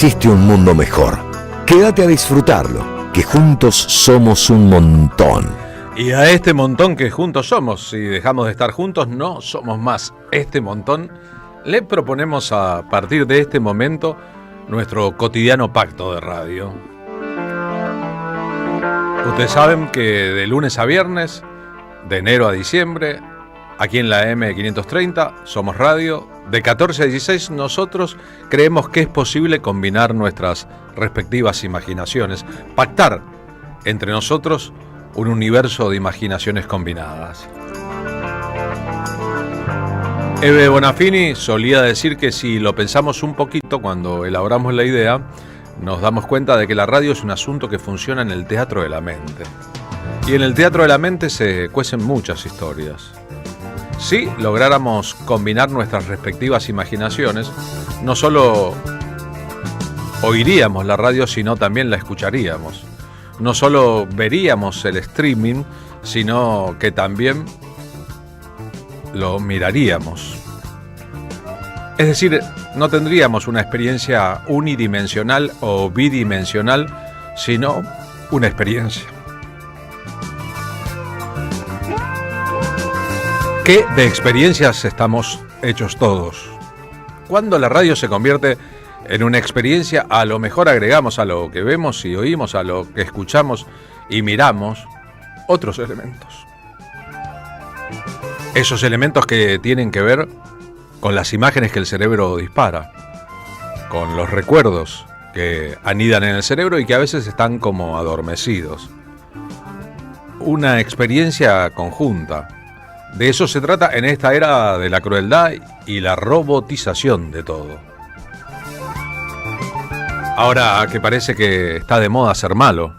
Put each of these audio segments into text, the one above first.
Existe un mundo mejor. Quédate a disfrutarlo, que juntos somos un montón. Y a este montón que juntos somos, si dejamos de estar juntos, no somos más. Este montón, le proponemos a partir de este momento nuestro cotidiano pacto de radio. Ustedes saben que de lunes a viernes, de enero a diciembre, aquí en la M530, Somos Radio, de 14 a 16, nosotros creemos que es posible combinar nuestras respectivas imaginaciones, pactar entre nosotros un universo de imaginaciones combinadas. Eve Bonafini solía decir que si lo pensamos un poquito cuando elaboramos la idea, nos damos cuenta de que la radio es un asunto que funciona en el teatro de la mente. Y en el teatro de la mente se cuecen muchas historias. Si lográramos combinar nuestras respectivas imaginaciones, no solo oiríamos la radio, sino también la escucharíamos. No solo veríamos el streaming, sino que también lo miraríamos. Es decir, no tendríamos una experiencia unidimensional o bidimensional, sino una experiencia. ¿Qué de experiencias estamos hechos todos? Cuando la radio se convierte en una experiencia, a lo mejor agregamos a lo que vemos y oímos, a lo que escuchamos y miramos, otros elementos. Esos elementos que tienen que ver con las imágenes que el cerebro dispara, con los recuerdos que anidan en el cerebro y que a veces están como adormecidos. Una experiencia conjunta. De eso se trata en esta era de la crueldad y la robotización de todo. Ahora que parece que está de moda ser malo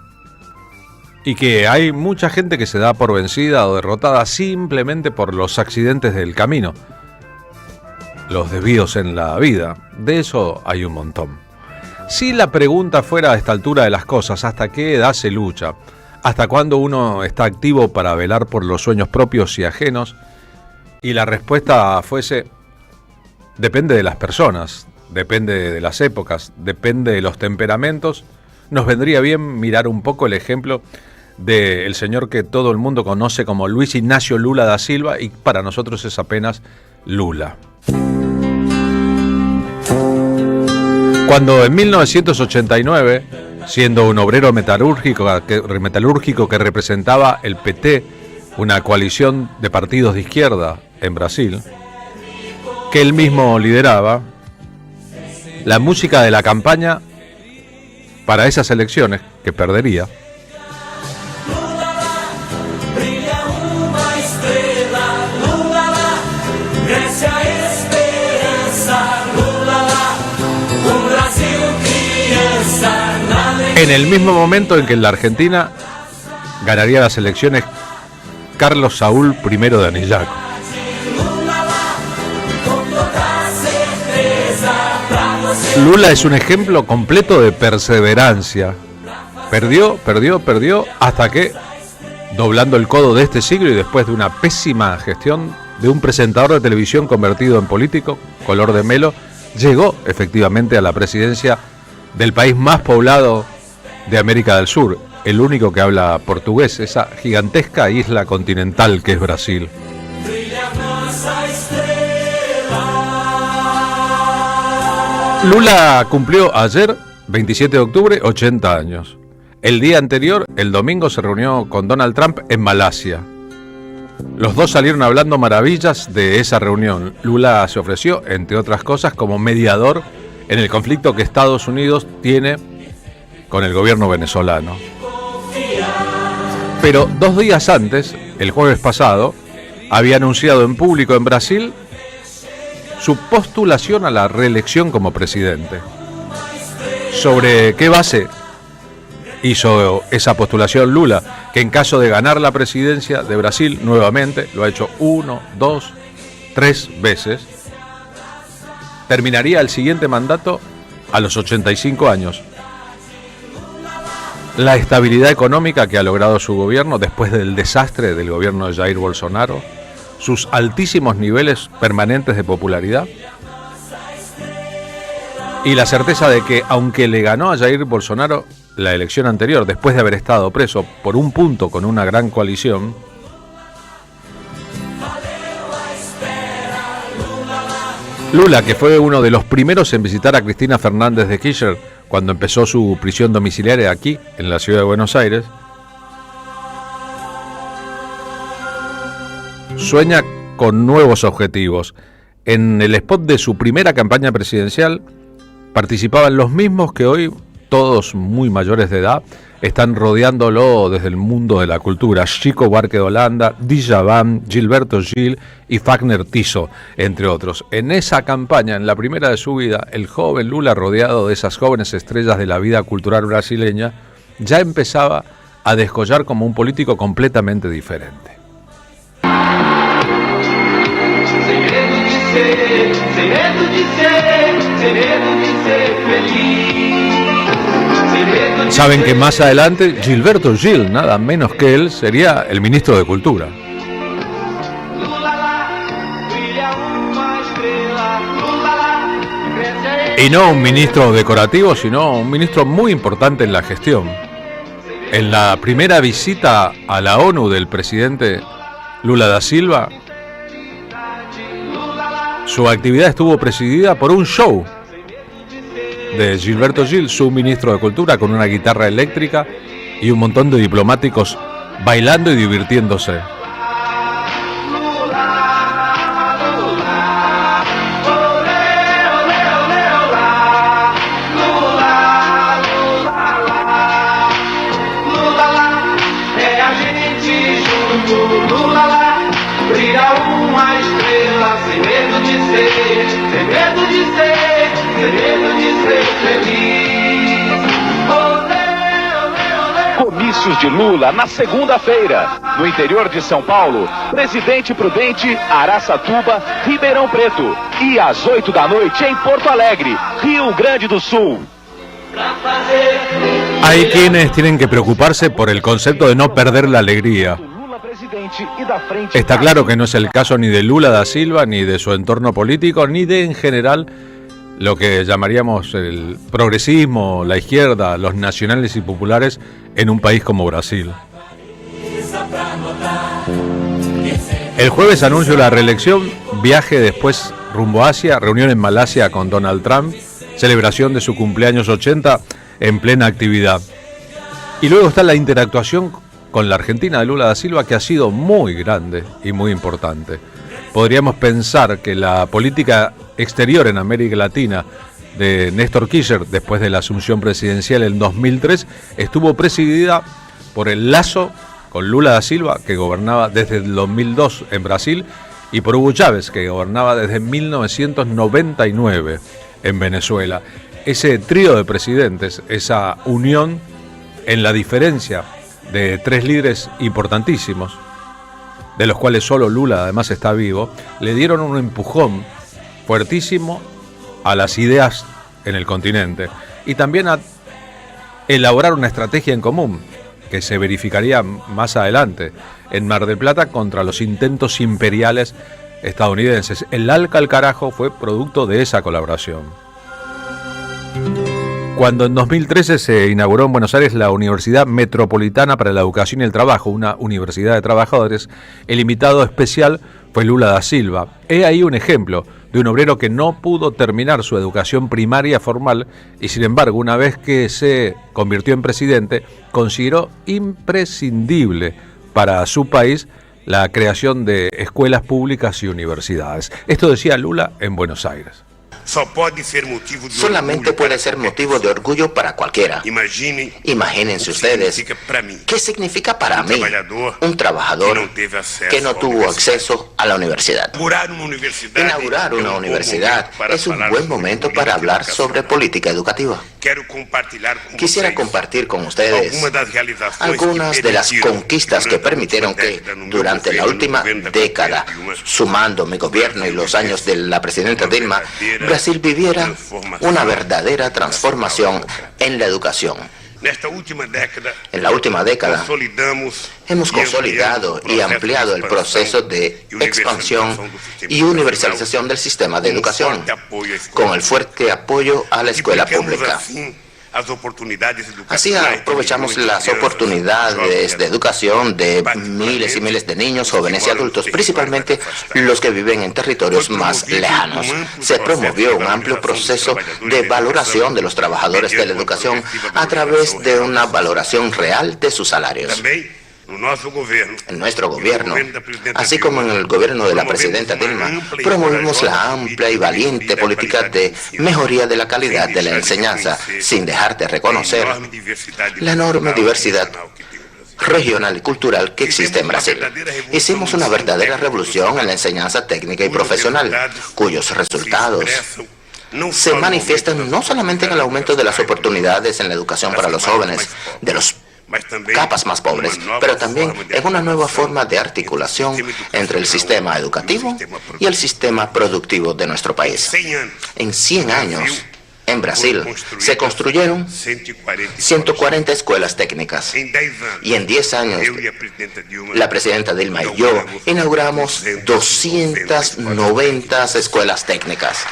y que hay mucha gente que se da por vencida o derrotada simplemente por los accidentes del camino, los desvíos en la vida, de eso hay un montón. Si la pregunta fuera a esta altura de las cosas, ¿hasta qué edad se lucha? ¿Hasta cuándo uno está activo para velar por los sueños propios y ajenos? Y la respuesta fuese, depende de las personas, depende de las épocas, depende de los temperamentos. Nos vendría bien mirar un poco el ejemplo del señor que todo el mundo conoce como Luis Ignacio Lula da Silva y para nosotros es apenas Lula. Cuando en 1989, siendo un obrero metalúrgico que representaba el PT, una coalición de partidos de izquierda en Brasil, que él mismo lideraba, la música de la campaña para esas elecciones, que perdería, en el mismo momento en que en la Argentina ganaría las elecciones Carlos Saúl I de Anillaco. Lula es un ejemplo completo de perseverancia. Perdió, hasta que, doblando el codo de este siglo y después de una pésima gestión de un presentador de televisión convertido en político, color de melo, llegó efectivamente a la presidencia del país más poblado de América del Sur, el único que habla portugués, esa gigantesca isla continental que es Brasil. Lula cumplió ayer, 27 de octubre, 80 años. El día anterior, el domingo, se reunió con Donald Trump en Malasia. Los dos salieron hablando maravillas de esa reunión. Lula se ofreció, entre otras cosas, como mediador en el conflicto que Estados Unidos tiene con el gobierno venezolano. Pero 2 días antes, el jueves pasado, había anunciado en público en Brasil su postulación a la reelección como presidente. ¿Sobre qué base hizo esa postulación Lula? Que en caso de ganar la presidencia de Brasil nuevamente, lo ha hecho 1, 2, 3 veces, terminaría el siguiente mandato a los 85 años. La estabilidad económica que ha logrado su gobierno después del desastre del gobierno de Jair Bolsonaro, sus altísimos niveles permanentes de popularidad, Y la certeza de que, aunque le ganó a Jair Bolsonaro la elección anterior, después de haber estado preso por un punto con una gran coalición, Lula, que fue uno de los primeros en visitar a Cristina Fernández de Kirchner cuando empezó su prisión domiciliaria aquí, en la ciudad de Buenos Aires, sueña con nuevos objetivos. En el spot de su primera campaña presidencial participaban los mismos que hoy, todos muy mayores de edad, están rodeándolo desde el mundo de la cultura: Chico Buarque de Holanda, Djavan, Gilberto Gil y Fagner Tiso, entre otros. En esa campaña, en la primera de su vida, el joven Lula, rodeado de esas jóvenes estrellas de la vida cultural brasileña, ya empezaba a descollar como un político completamente diferente. Saben que más adelante Gilberto Gil, nada menos que él, sería el ministro de Cultura. Y no un ministro decorativo, sino un ministro muy importante en la gestión. En la primera visita a la ONU del presidente Lula da Silva, su actividad estuvo presidida por un show de Gilberto Gil, su ministro de Cultura, con una guitarra eléctrica y un montón de diplomáticos bailando y divirtiéndose. Comícios de Lula na segunda-feira, no interior de São Paulo, Presidente Prudente, Araçatuba, Ribeirão Preto, e às 8 da noite em Porto Alegre, Rio Grande do Sul. Hay quienes tienen que preocuparse por el concepto de no perder la alegría. Está claro que no es el caso ni de Lula da Silva, ni de su entorno político, ni de, en general, lo que llamaríamos el progresismo, la izquierda, los nacionales y populares en un país como Brasil. El jueves anunció la reelección, viaje después rumbo a Asia, reunión en Malasia con Donald Trump, celebración de su cumpleaños 80 en plena actividad. Y luego está la interactuación con la Argentina de Lula da Silva, que ha sido muy grande y muy importante. Podríamos pensar que la política exterior en América Latina de Néstor Kirchner, después de la asunción presidencial en 2003, estuvo presidida por el lazo con Lula da Silva, que gobernaba desde el 2002 en Brasil, y por Hugo Chávez, que gobernaba desde 1999 en Venezuela. Ese trío de presidentes, esa unión en la diferencia de tres líderes importantísimos, de los cuales solo Lula además está vivo, le dieron un empujón fuertísimo a las ideas en el continente y también a elaborar una estrategia en común que se verificaría más adelante en Mar del Plata contra los intentos imperiales estadounidenses. El ALCA al carajo fue producto de esa colaboración. Cuando en 2013 se inauguró en Buenos Aires la Universidad Metropolitana para la Educación y el Trabajo, una universidad de trabajadores, el invitado especial fue Lula da Silva. He ahí un ejemplo de un obrero que no pudo terminar su educación primaria formal y, sin embargo, una vez que se convirtió en presidente, consideró imprescindible para su país la creación de escuelas públicas y universidades. Esto decía Lula en Buenos Aires. Solamente puede ser motivo de orgullo para cualquiera. Imagínense ustedes qué significa para mí un trabajador que no tuvo acceso a la universidad. Inaugurar una universidad es un buen momento para hablar sobre política educativa. Quisiera compartir con ustedes algunas de las conquistas que permitieron que durante la última década, sumando mi gobierno y los años de la presidenta Dilma, Brasil viviera una verdadera transformación en la educación. En la última década hemos consolidado y ampliado el proceso de expansión y universalización del sistema de educación, con el fuerte apoyo a la escuela pública. Así aprovechamos las oportunidades de educación de miles y miles de niños, jóvenes y adultos, principalmente los que viven en territorios más lejanos. Se promovió un amplio proceso de valoración de los trabajadores de la educación a través de una valoración real de sus salarios. En nuestro gobierno, así como en el gobierno de la presidenta Dilma, promovimos la amplia y valiente política de mejoría de la calidad de la enseñanza, sin dejar de reconocer la enorme diversidad regional y cultural que existe en Brasil. Hicimos una verdadera revolución en la enseñanza técnica y profesional, cuyos resultados se manifiestan no solamente en el aumento de las oportunidades en la educación para los jóvenes de los capas más pobres, pero también en una nueva forma de articulación entre el sistema educativo y el sistema productivo de nuestro país. En 100 años, en Brasil, se construyeron 140 escuelas técnicas y en 10 años, la presidenta Dilma y yo inauguramos 290 escuelas técnicas.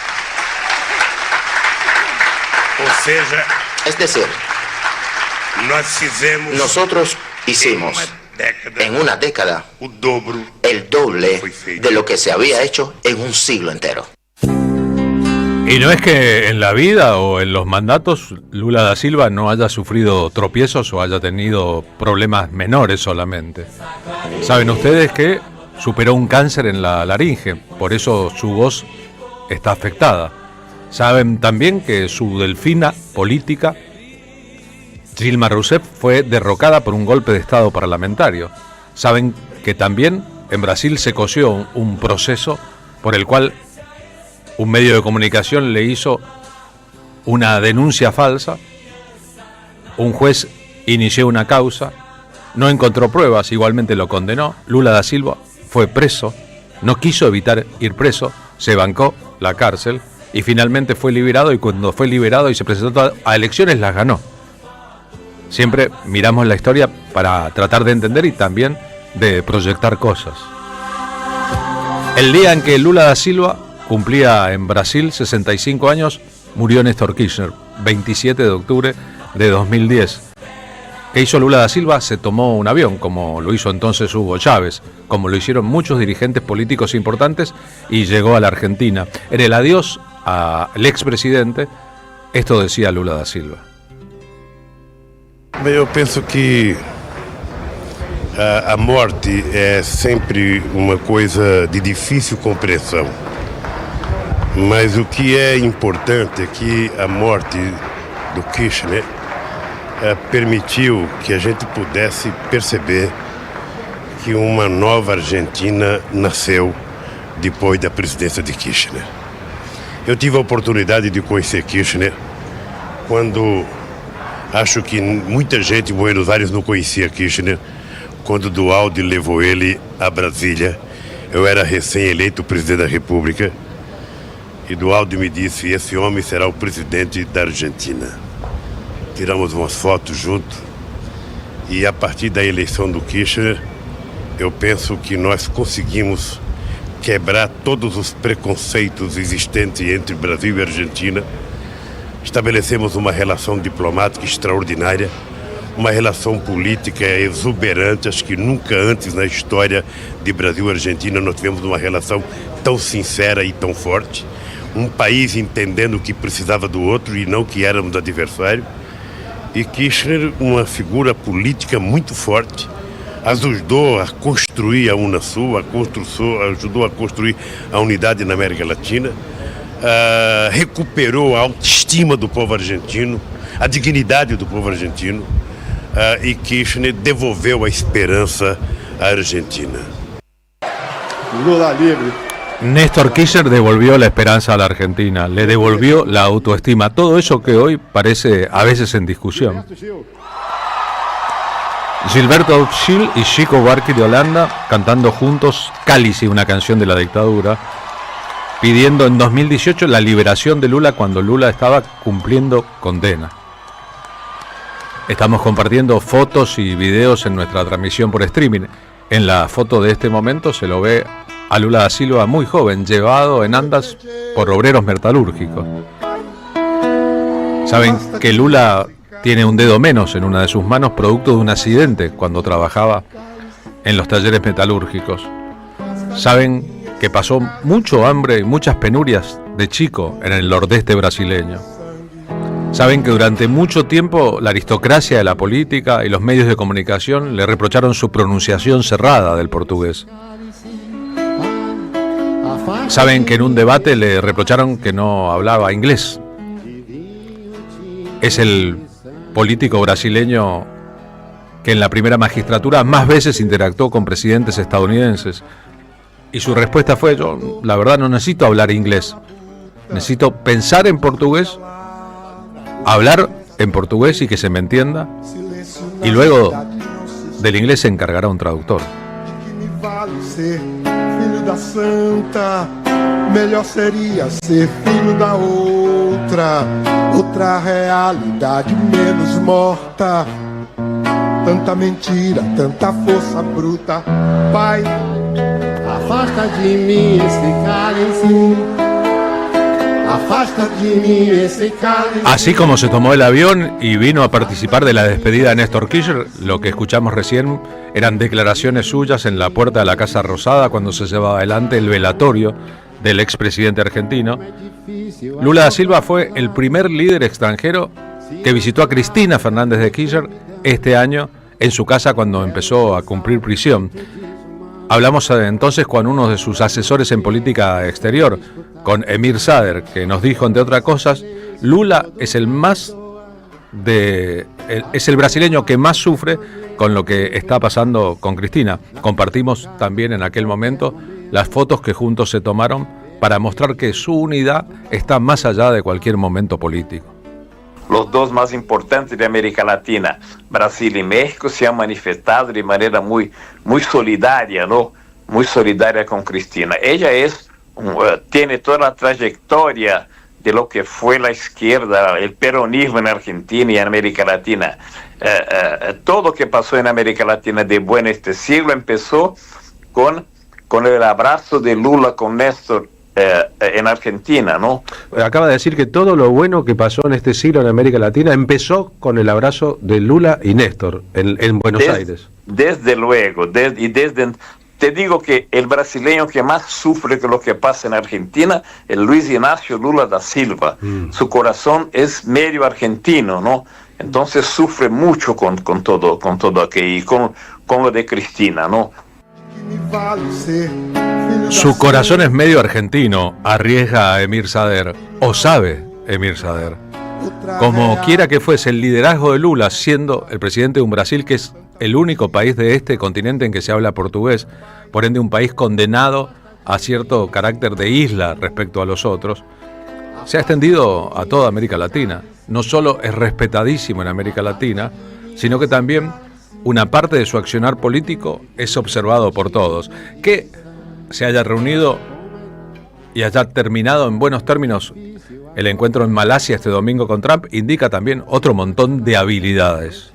Es decir, nosotros hicimos en una década el doble de lo que se había hecho en un siglo entero. Y no es que en la vida o en los mandatos Lula da Silva no haya sufrido tropiezos o haya tenido problemas menores solamente. Saben ustedes que superó un cáncer en la laringe, por eso su voz está afectada. Saben también que su delfina política, Dilma Rousseff, fue derrocada por un golpe de Estado parlamentario. Saben que también en Brasil se coció un proceso por el cual un medio de comunicación le hizo una denuncia falsa, un juez inició una causa, no encontró pruebas, igualmente lo condenó. Lula da Silva fue preso, no quiso evitar ir preso, se bancó la cárcel y finalmente fue liberado, y cuando fue liberado y se presentó a elecciones las ganó. Siempre miramos la historia para tratar de entender y también de proyectar cosas. El día en que Lula da Silva cumplía en Brasil 65 años, murió Néstor Kirchner, 27 de octubre de 2010. ¿Qué hizo Lula da Silva? Se tomó un avión, como lo hizo entonces Hugo Chávez, como lo hicieron muchos dirigentes políticos importantes, y llegó a la Argentina. En el adiós al expresidente, esto decía Lula da Silva. Eu penso que a morte é sempre uma coisa de difícil compreensão. Mas o que é importante é que a morte do Kirchner permitiu que a gente pudesse perceber que uma nova Argentina nasceu depois da presidência de Kirchner. Eu tive a oportunidade de conhecer Kirchner quando acho que muita gente em Buenos Aires não conhecia Kirchner, quando Duhalde levou ele a Brasília. Eu era recém-eleito presidente da República e Duhalde me disse: esse homem será o presidente da Argentina. Tiramos umas fotos juntos e a partir da eleição do Kirchner eu penso que nós conseguimos quebrar todos os preconceitos existentes entre Brasil e Argentina. Estabelecemos uma relação diplomática extraordinária, uma relação política exuberante. Acho que nunca antes na história de Brasil e Argentina nós tivemos uma relação tão sincera e tão forte. Um país entendendo que precisava do outro e não que éramos adversários. E Kirchner, uma figura política muito forte, ajudou a construir a Unasul, ajudou a construir a unidade na América Latina. Recuperou a autoestima do povo argentino, a dignidade do povo argentino, e Kirchner devolveu a esperança à Argentina. Lula libre. Néstor Kirchner devolvió la esperanza a la Argentina, le devolvió la autoestima, todo eso que hoy parece a veces en discusión. Gilberto Gil y Chico Buarque de Holanda cantando juntos Cálice, una canción de la dictadura, pidiendo en 2018 la liberación de Lula cuando Lula estaba cumpliendo condena. Estamos compartiendo fotos y videos en nuestra transmisión por streaming. En la foto de este momento se lo ve a Lula da Silva muy joven, llevado en andas por obreros metalúrgicos. Saben que Lula tiene un dedo menos en una de sus manos, producto de un accidente cuando trabajaba en los talleres metalúrgicos. Saben que pasó mucho hambre y muchas penurias de chico en el nordeste brasileño. Saben que durante mucho tiempo la aristocracia de la política y los medios de comunicación le reprocharon su pronunciación cerrada del portugués. Saben que en un debate le reprocharon que no hablaba inglés. Es el político brasileño que en la primera magistratura más veces interactuó con presidentes estadounidenses. Y su respuesta fue: yo la verdad no necesito hablar inglés, necesito pensar en portugués, hablar en portugués y que se me entienda, y luego del inglés se encargará un traductor. Melhor seria ser filho da outra realidade menos morta. Tanta mentira, tanta força bruta. Pai, afasta de mim esse cálice. Afasta de mí ese cálice. Así como se tomó el avión y vino a participar de la despedida de Néstor Kirchner, lo que escuchamos recién eran declaraciones suyas en la puerta de la Casa Rosada cuando se llevaba adelante el velatorio del expresidente argentino. Lula da Silva fue el primer líder extranjero que visitó a Cristina Fernández de Kirchner este año en su casa cuando empezó a cumplir prisión. Hablamos entonces con uno de sus asesores en política exterior, con Emir Sader, que nos dijo, entre otras cosas, Lula es el brasileño que más sufre con lo que está pasando con Cristina. Compartimos también en aquel momento las fotos que juntos se tomaron para mostrar que su unidad está más allá de cualquier momento político. Los dos más importantes de América Latina, Brasil y México, se han manifestado de manera muy solidaria, ¿no? Muy solidaria con Cristina. Ella tiene toda la trayectoria de lo que fue la izquierda, el peronismo en Argentina y en América Latina. Todo lo que pasó en América Latina de bueno este siglo empezó con el abrazo de Lula con Néstor en Argentina, ¿no? Acaba de decir que todo lo bueno que pasó en este siglo en América Latina empezó con el abrazo de Lula y Néstor en Buenos Aires. Desde luego, te digo que el brasileño que más sufre con lo que pasa en Argentina es Luis Ignacio Lula da Silva. Su corazón es medio argentino, ¿no? Entonces sufre mucho con todo aquello y con lo de Cristina, ¿no? Su corazón es medio argentino, arriesga a Emir Sader, o sabe Emir Sader. Como quiera que fuese, el liderazgo de Lula, siendo el presidente de un Brasil que es el único país de este continente en que se habla portugués, por ende un país condenado a cierto carácter de isla respecto a los otros, se ha extendido a toda América Latina. No solo es respetadísimo en América Latina, sino que también una parte de su accionar político es observado por todos. Que se haya reunido y haya terminado en buenos términos el encuentro en Malasia este domingo con Trump indica también otro montón de habilidades.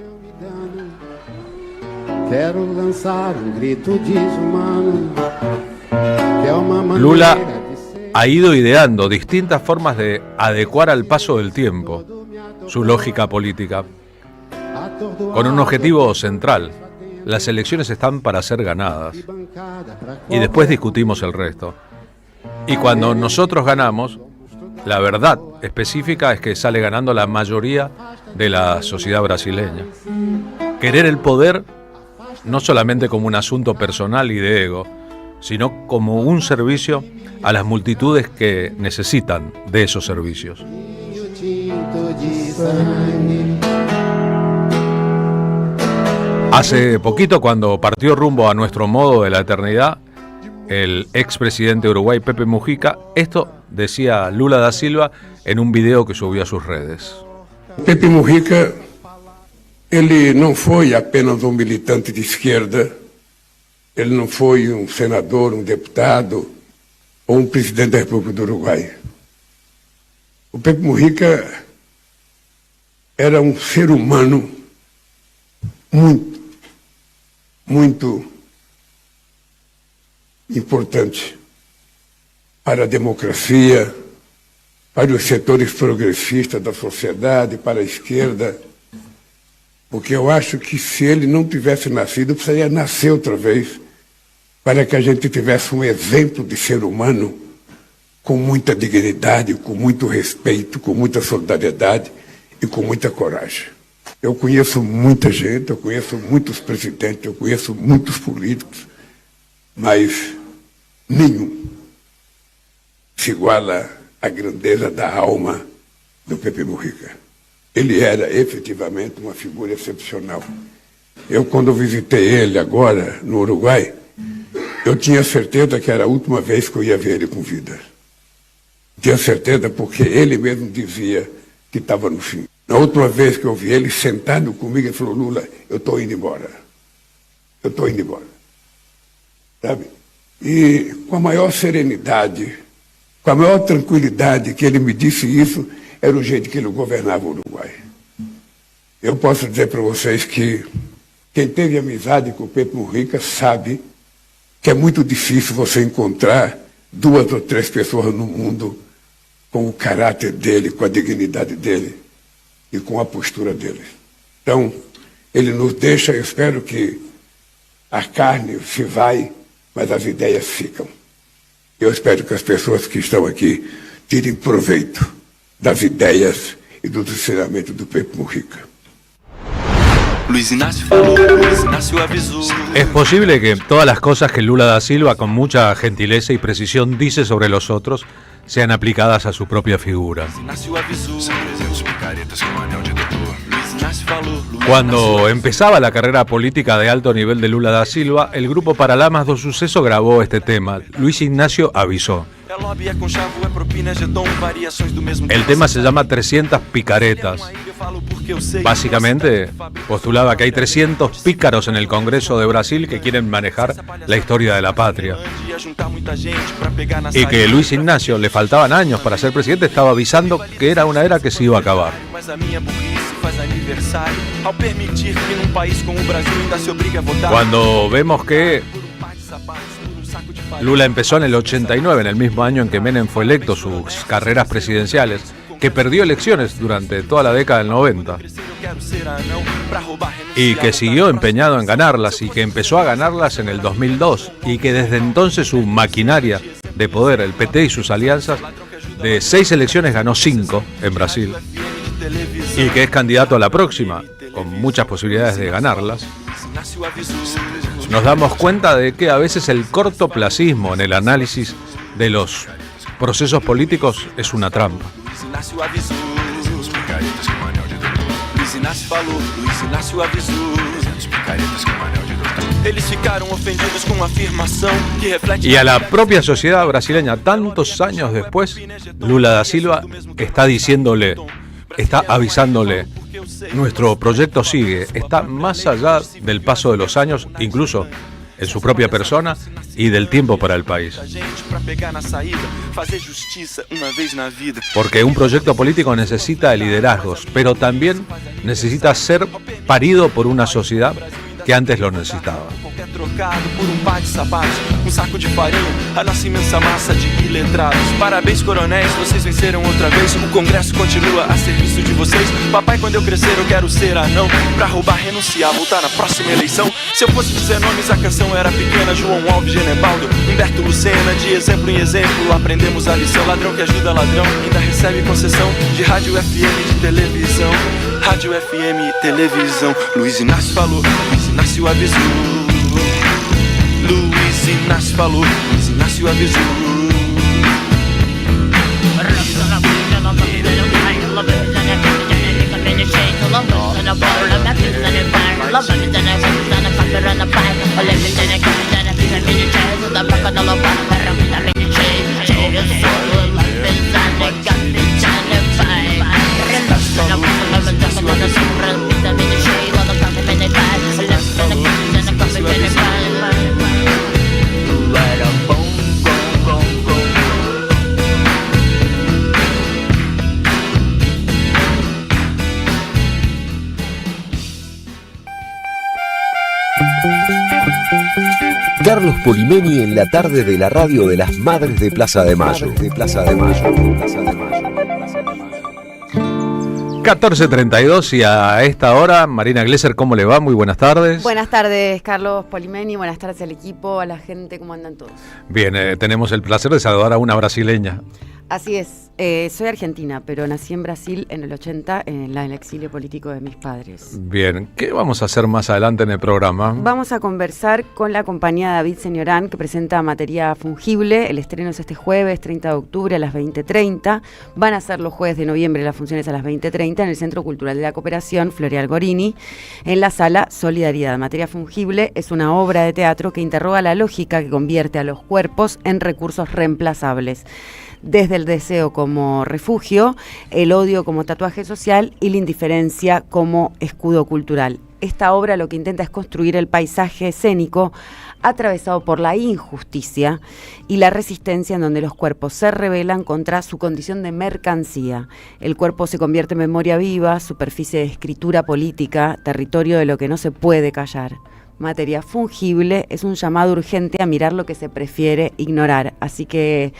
Lula ha ido ideando distintas formas de adecuar al paso del tiempo su lógica política, con un objetivo central: las elecciones están para ser ganadas y después discutimos el resto. Y cuando nosotros ganamos, la verdad específica es que sale ganando la mayoría de la sociedad brasileña. Querer el poder no solamente como un asunto personal y de ego, sino como un servicio a las multitudes que necesitan de esos servicios. Hace poquito, cuando partió rumbo a nuestro modo de la eternidad, el expresidente de Uruguay, Pepe Mujica, esto decía Lula da Silva en un video que subió a sus redes. Pepe Mujica, ele não foi apenas militante de esquerda, ele não foi senador, deputado ou presidente da República do Uruguai. O Pepe Mujica era ser humano muito importante para a democracia, para os setores progressistas da sociedade, para a esquerda, porque eu acho que se ele não tivesse nascido, precisaria nascer outra vez, para que a gente tivesse um exemplo de ser humano com muita dignidade, com muito respeito, com muita solidariedade e com muita coragem. Eu conheço muita gente, eu conheço muitos presidentes, eu conheço muitos políticos, mas nenhum se iguala à grandeza da alma do Pepe Mujica. Ele era efetivamente uma figura excepcional. Eu, quando visitei ele agora no Uruguai, eu tinha certeza que era a última vez que eu ia ver ele com vida. Tinha certeza porque ele mesmo dizia que estava no fim. Na última vez que eu vi ele sentado comigo, ele falou: Lula, eu estou indo embora. Eu estou indo embora. Sabe? E com a maior serenidade, com a maior tranquilidade que ele me disse isso, era o jeito que ele governava o Uruguai. Eu posso dizer para vocês que quem teve amizade com o Pepe Mujica sabe que é muito difícil você encontrar 2 ou 3 pessoas no mundo com o caráter dele, com a dignidade dele e com a postura dele. Então, ele nos deixa, eu espero que a carne se vai, mas as ideias ficam. Eu espero que as pessoas que estão aqui tirem proveito das ideias y do ensinamento do Pepe Mujica. Luis Ignacio falou, Luis Ignacio avisó. Es posible que todas las cosas que Lula da Silva con mucha gentileza y precisión dice sobre los otros sean aplicadas a su propia figura. Cuando empezaba la carrera política de alto nivel de Lula da Silva, el grupo Paralamas do Sucesso grabó este tema, Luis Ignacio avisó. El tema se llama 300 picaretas. Básicamente postulaba que hay 300 pícaros en el Congreso de Brasil que quieren manejar la historia de la patria. Y que Luis Ignacio, le faltaban años para ser presidente, estaba avisando que era una era que se iba a acabar. Cuando vemos que Lula empezó en el 89, en el mismo año en que Menem fue electo, sus carreras presidenciales, que perdió elecciones durante toda la década del 90 y que siguió empeñado en ganarlas y que empezó a ganarlas en el 2002 y que desde entonces su maquinaria de poder, el PT y sus alianzas, de 6 elecciones ganó 5 en Brasil y que es candidato a la próxima con muchas posibilidades de ganarlas, nos damos cuenta de que a veces el cortoplacismo en el análisis de los procesos políticos es una trampa. Y a la propia sociedad brasileña, tantos años después, Lula da Silva está diciéndole, está avisándole: nuestro proyecto sigue, está más allá del paso de los años, incluso en su propia persona y del tiempo para el país. Porque un proyecto político necesita liderazgos, pero también necesita ser parido por una sociedad que antes lo necesitaba. Trocado por par de sapatos, saco de farinha, a nossa imensa massa de iletrados. Parabéns, coronéis, vocês venceram outra vez. O Congresso continua a serviço de vocês. Papai, quando eu crescer, eu quero ser anão. Pra roubar, renunciar, voltar na próxima eleição. Se eu fosse dizer nomes, a canção era pequena. João Alves, Genebaldo, Humberto Lucena. De exemplo em exemplo, aprendemos a lição. Ladrão que ajuda ladrão, ainda recebe concessão de rádio FM, de televisão. Rádio FM, televisão. Luiz Inácio falou, Luiz Inácio avisou. Luiz Inácio falou, Luiz Inácio avisou. Carlos Polimeni en la tarde de la radio de las Madres de Plaza de Mayo. 14:32 y a esta hora, Marina Glesser, ¿cómo le va? Muy buenas tardes. Buenas tardes, Carlos Polimeni, buenas tardes al equipo, a la gente, ¿cómo andan todos? Bien, tenemos el placer de saludar a una brasileña. Así es, soy argentina, pero nací en Brasil en el 80, en el exilio político de mis padres. Bien, ¿qué vamos a hacer más adelante en el programa? Vamos a conversar con la compañía David Señorán, que presenta Materia Fungible. El estreno es este jueves, 30 de octubre a las 20:30. Van a ser los jueves de noviembre las funciones a las 20:30 en el Centro Cultural de la Cooperación, Floreal Gorini, en la sala Solidaridad. Materia Fungible es una obra de teatro que interroga la lógica que convierte a los cuerpos en recursos reemplazables. Desde el deseo como refugio, el odio como tatuaje social y la indiferencia como escudo cultural. Esta obra lo que intenta es construir el paisaje escénico atravesado por la injusticia y la resistencia en donde los cuerpos se rebelan contra su condición de mercancía. El cuerpo se convierte en memoria viva, superficie de escritura política, territorio de lo que no se puede callar. Materia Fungible es un llamado urgente a mirar lo que se prefiere ignorar. Así que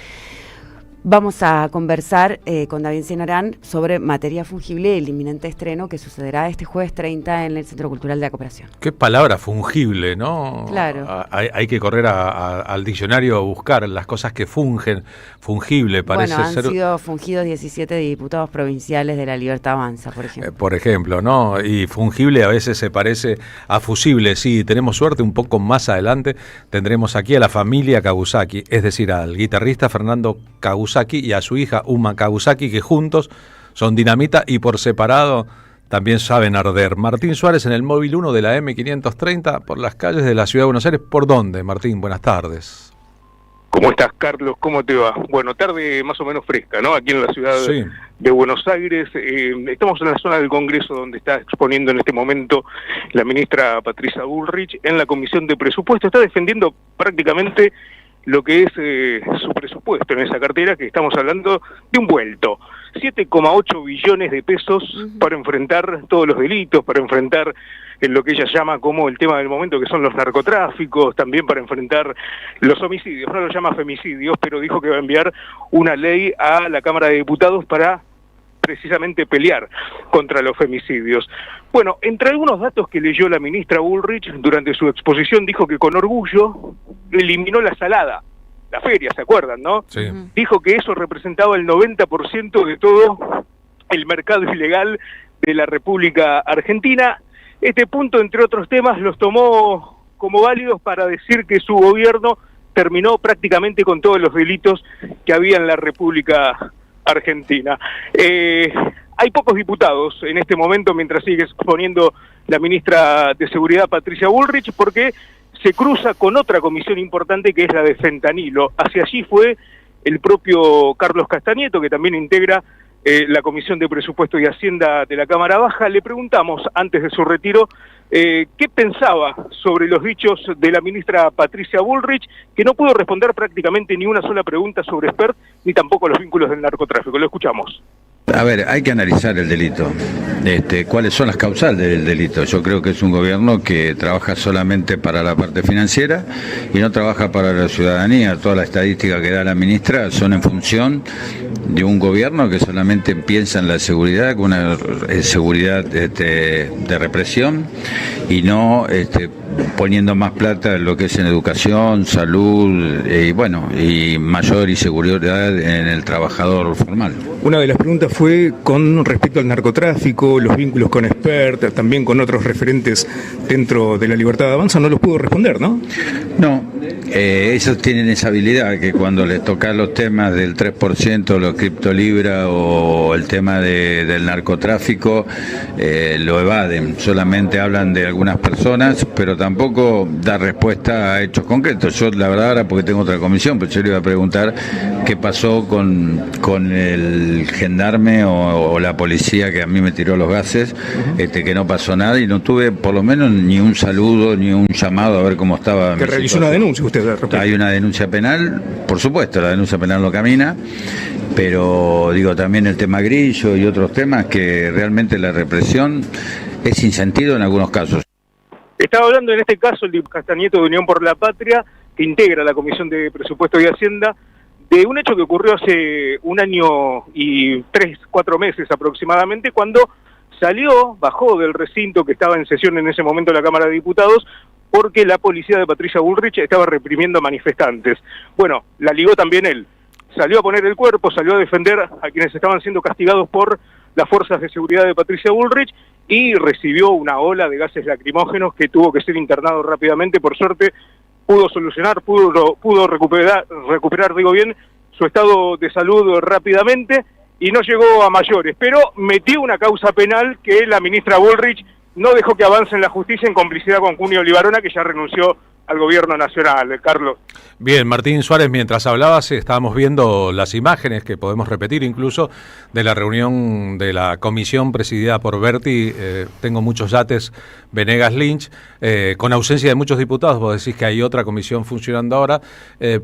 vamos a conversar con David Señorán sobre Materia Fungible y el inminente estreno que sucederá este jueves 30 en el Centro Cultural de la Cooperación. Qué palabra fungible, ¿no? Claro. Hay que correr al diccionario a buscar las cosas que fungen. Fungible parece bueno, han ser... sido fungidos 17 diputados provinciales de La Libertad Avanza, por ejemplo. Por ejemplo, ¿no? Y fungible a veces se parece a fusible. Sí, tenemos suerte, un poco más adelante tendremos aquí a la familia Kawasaki, es decir, al guitarrista Fernando Kawasaki y a su hija Uma Kawasaki, que juntos son dinamita y por separado también saben arder. Martín Suárez en el móvil 1 de la M530 por las calles de la Ciudad de Buenos Aires. ¿Por dónde, Martín? Buenas tardes. ¿Cómo estás, Carlos? ¿Cómo te va? Bueno, tarde más o menos fresca, ¿no? Aquí en la ciudad de Buenos Aires. Estamos en la zona del Congreso donde está exponiendo en este momento la ministra Patricia Bullrich en la Comisión de Presupuesto. Está defendiendo prácticamente lo que es su presupuesto en esa cartera, que estamos hablando de un vuelto. 7,8 billones de pesos para enfrentar todos los delitos, para enfrentar en lo que ella llama como el tema del momento, que son los narcotráficos, también para enfrentar los homicidios. No lo llama femicidios, pero dijo que va a enviar una ley a la Cámara de Diputados para precisamente pelear contra los femicidios. Bueno, entre algunos datos que leyó la ministra Bullrich durante su exposición, dijo que con orgullo eliminó la salada, la feria, ¿se acuerdan, no? Sí. Dijo que eso representaba el 90% de todo el mercado ilegal de la República Argentina. Este punto, entre otros temas, los tomó como válidos para decir que su gobierno terminó prácticamente con todos los delitos que había en la República Argentina. Hay pocos diputados en este momento mientras sigue exponiendo la ministra de Seguridad Patricia Bullrich, porque se cruza con otra comisión importante que es la de fentanilo. Hacia allí fue el propio Carlos Castañeto, que también integra la Comisión de Presupuesto y Hacienda de la Cámara Baja. Le preguntamos antes de su retiro qué pensaba sobre los dichos de la ministra Patricia Bullrich, que no pudo responder prácticamente ni una sola pregunta sobre Spert, ni tampoco los vínculos del narcotráfico. Lo escuchamos. A ver, hay que analizar el delito, cuáles son las causales del delito. Yo creo que es un gobierno que trabaja solamente para la parte financiera y no trabaja para la ciudadanía. Toda la estadística que da la ministra son en función de un gobierno que solamente piensa en la seguridad, con una seguridad de represión y no poniendo más plata en lo que es en educación, salud y mayor seguridad en el trabajador formal. Una de las preguntas fue con respecto al narcotráfico, los vínculos con Spert, también con otros referentes dentro de la Libertad Avanza. No los pudo responder, ¿no? No, ellos tienen esa habilidad que cuando les toca los temas del 3%, los criptolibra o el tema del narcotráfico, lo evaden. Solamente hablan de algunas personas, pero tampoco da respuesta a hechos concretos. Yo, la verdad, ahora porque tengo otra comisión, pues yo le iba a preguntar qué pasó con el gendarme o la policía que a mí me tiró los gases, que no pasó nada y no tuve por lo menos ni un saludo ni un llamado a ver cómo estaba. ¿Que realizó una denuncia usted? Hay una denuncia penal, por supuesto, la denuncia penal no camina, pero digo también el tema Grillo y otros temas que realmente la represión es sin sentido en algunos casos. Estaba hablando en este caso el diputado Castañeto de Unión por la Patria, que integra la Comisión de Presupuesto y Hacienda, de un hecho que ocurrió hace 1 año y 3-4 meses aproximadamente, cuando bajó del recinto que estaba en sesión en ese momento de la Cámara de Diputados, porque la policía de Patricia Bullrich estaba reprimiendo manifestantes. Bueno, la ligó también él. Salió a poner el cuerpo, salió a defender a quienes estaban siendo castigados por las fuerzas de seguridad de Patricia Bullrich y recibió una ola de gases lacrimógenos que tuvo que ser internado rápidamente. Por suerte pudo solucionar, pudo recuperar, digo bien, su estado de salud rápidamente y no llegó a mayores, pero metió una causa penal que la ministra Bullrich no dejó que avance en la justicia en complicidad con Cunio Olivarona, que ya renunció al gobierno nacional. Carlos. Bien, Martín Suárez, mientras hablabas estábamos viendo las imágenes que podemos repetir incluso de la reunión de la comisión presidida por Berti, tengo muchos yates, Venegas Lynch, con ausencia de muchos diputados. Vos decís que hay otra comisión funcionando ahora,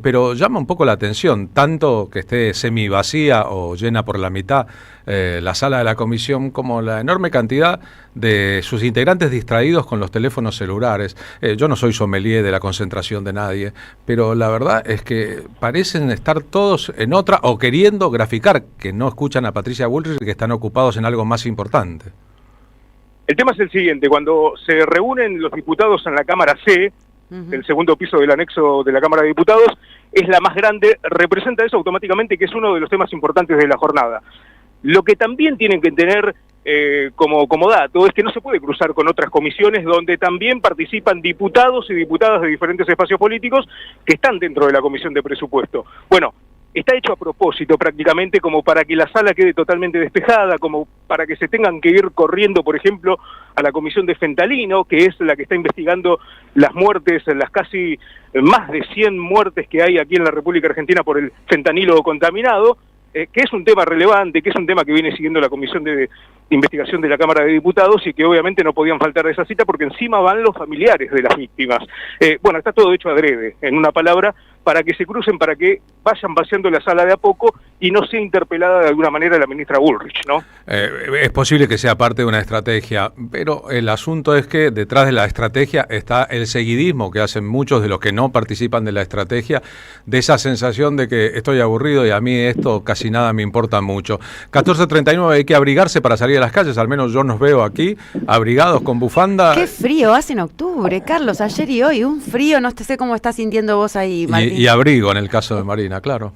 pero llama un poco la atención, tanto que esté semi vacía o llena por la mitad la sala de la comisión, como la enorme cantidad de sus integrantes distraídos con los teléfonos celulares. Yo no soy sommelier de la concentración de nadie, pero la verdad es que parecen estar todos en otra o queriendo graficar que no escuchan a Patricia Bullrich y que están ocupados en algo más importante. El tema es el siguiente: cuando se reúnen los diputados en la Cámara C, el segundo piso del anexo de la Cámara de Diputados, es la más grande, representa eso automáticamente que es uno de los temas importantes de la jornada. Lo que también tienen que tener como dato es que no se puede cruzar con otras comisiones donde también participan diputados y diputadas de diferentes espacios políticos que están dentro de la Comisión de Presupuesto. Bueno, está hecho a propósito prácticamente como para que la sala quede totalmente despejada, como para que se tengan que ir corriendo, por ejemplo, a la Comisión de Fentalino, que es la que está investigando las muertes, las casi más de 100 muertes que hay aquí en la República Argentina por el fentanilo contaminado, que es un tema relevante, que es un tema que viene siguiendo la Comisión de Investigación de la Cámara de Diputados y que obviamente no podían faltar a esa cita porque encima van los familiares de las víctimas. Bueno, está todo hecho adrede, en una palabra, para que se crucen, para que vayan vaciando la sala de a poco y no sea interpelada de alguna manera la ministra Bullrich, ¿no? Es posible que sea parte de una estrategia, pero el asunto es que detrás de la estrategia está el seguidismo que hacen muchos de los que no participan de la estrategia, de esa sensación de que estoy aburrido y a mí esto casi nada me importa mucho. 14:39, hay que abrigarse para salir a las calles, al menos yo nos veo aquí, abrigados con bufanda. Qué frío hace en octubre, Carlos, ayer y hoy, un frío, no sé cómo estás sintiendo vos ahí, Martín. Y abrigo en el caso de Marina, claro.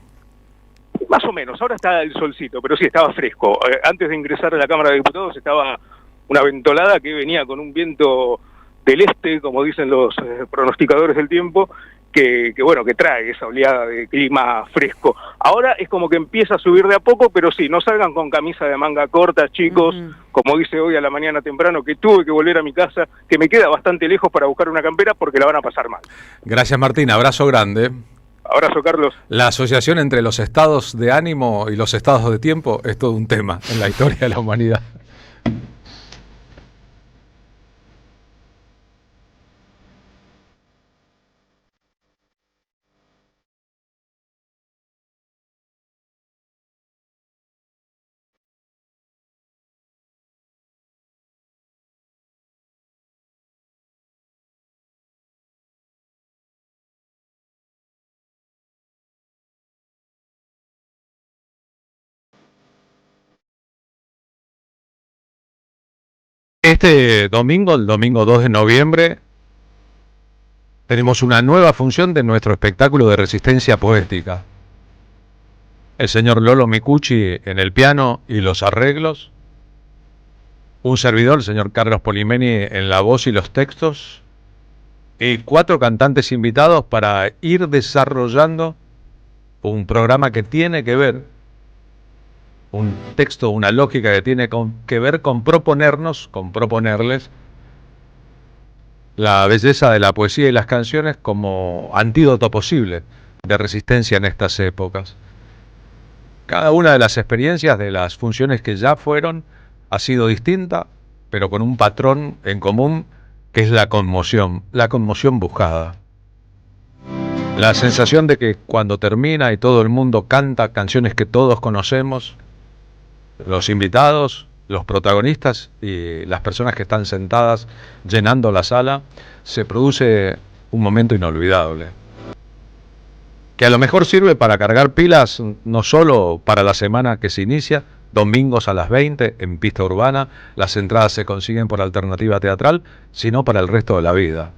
Más o menos, ahora está el solcito, pero sí, estaba fresco. Antes de ingresar a la Cámara de Diputados estaba una ventolada que venía con un viento del este, como dicen los pronosticadores del tiempo, que bueno, que trae esa oleada de clima fresco. Ahora es como que empieza a subir de a poco, pero sí, no salgan con camisa de manga corta, chicos, como dice hoy a la mañana temprano, que tuve que volver a mi casa, que me queda bastante lejos para buscar una campera porque la van a pasar mal. Gracias, Martín, abrazo grande. Abrazo, Carlos. La asociación entre los estados de ánimo y los estados de tiempo es todo un tema en la historia de la humanidad. Este domingo, el domingo 2 de noviembre, tenemos una nueva función de nuestro espectáculo de resistencia poética. El señor Lolo Micucci en el piano y los arreglos. Un servidor, el señor Carlos Polimeni, en la voz y los textos. Y 4 cantantes invitados para ir desarrollando un programa que tiene que ver, un texto, una lógica que tiene que ver con proponernos, con proponerles la belleza de la poesía y las canciones como antídoto posible de resistencia en estas épocas. Cada una de las experiencias de las funciones que ya fueron ha sido distinta, pero con un patrón en común que es la conmoción buscada. La sensación de que cuando termina y todo el mundo canta canciones que todos conocemos, los invitados los protagonistas y las personas que están sentadas llenando la sala, se produce un momento inolvidable. Que a lo mejor sirve para cargar pilas no solo para la semana que se inicia, domingos a las 20 en pista urbana, las entradas se consiguen por alternativa teatral, sino para el resto de la vida.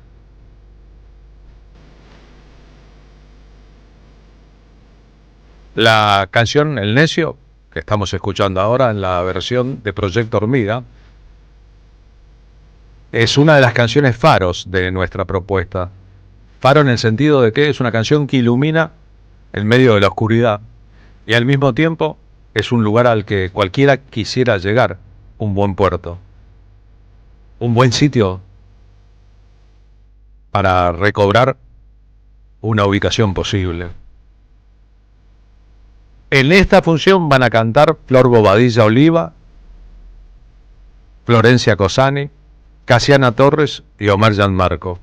La canción El Necio, que estamos escuchando ahora en la versión de Proyecto Hormiga, es una de las canciones faros de nuestra propuesta. Faro en el sentido de que es una canción que ilumina en medio de la oscuridad y al mismo tiempo es un lugar al que cualquiera quisiera llegar, un buen puerto, un buen sitio para recobrar una ubicación posible. En esta función van a cantar Flor Bobadilla Oliva, Florencia Cosani, Casiana Torres y Omar Gianmarco.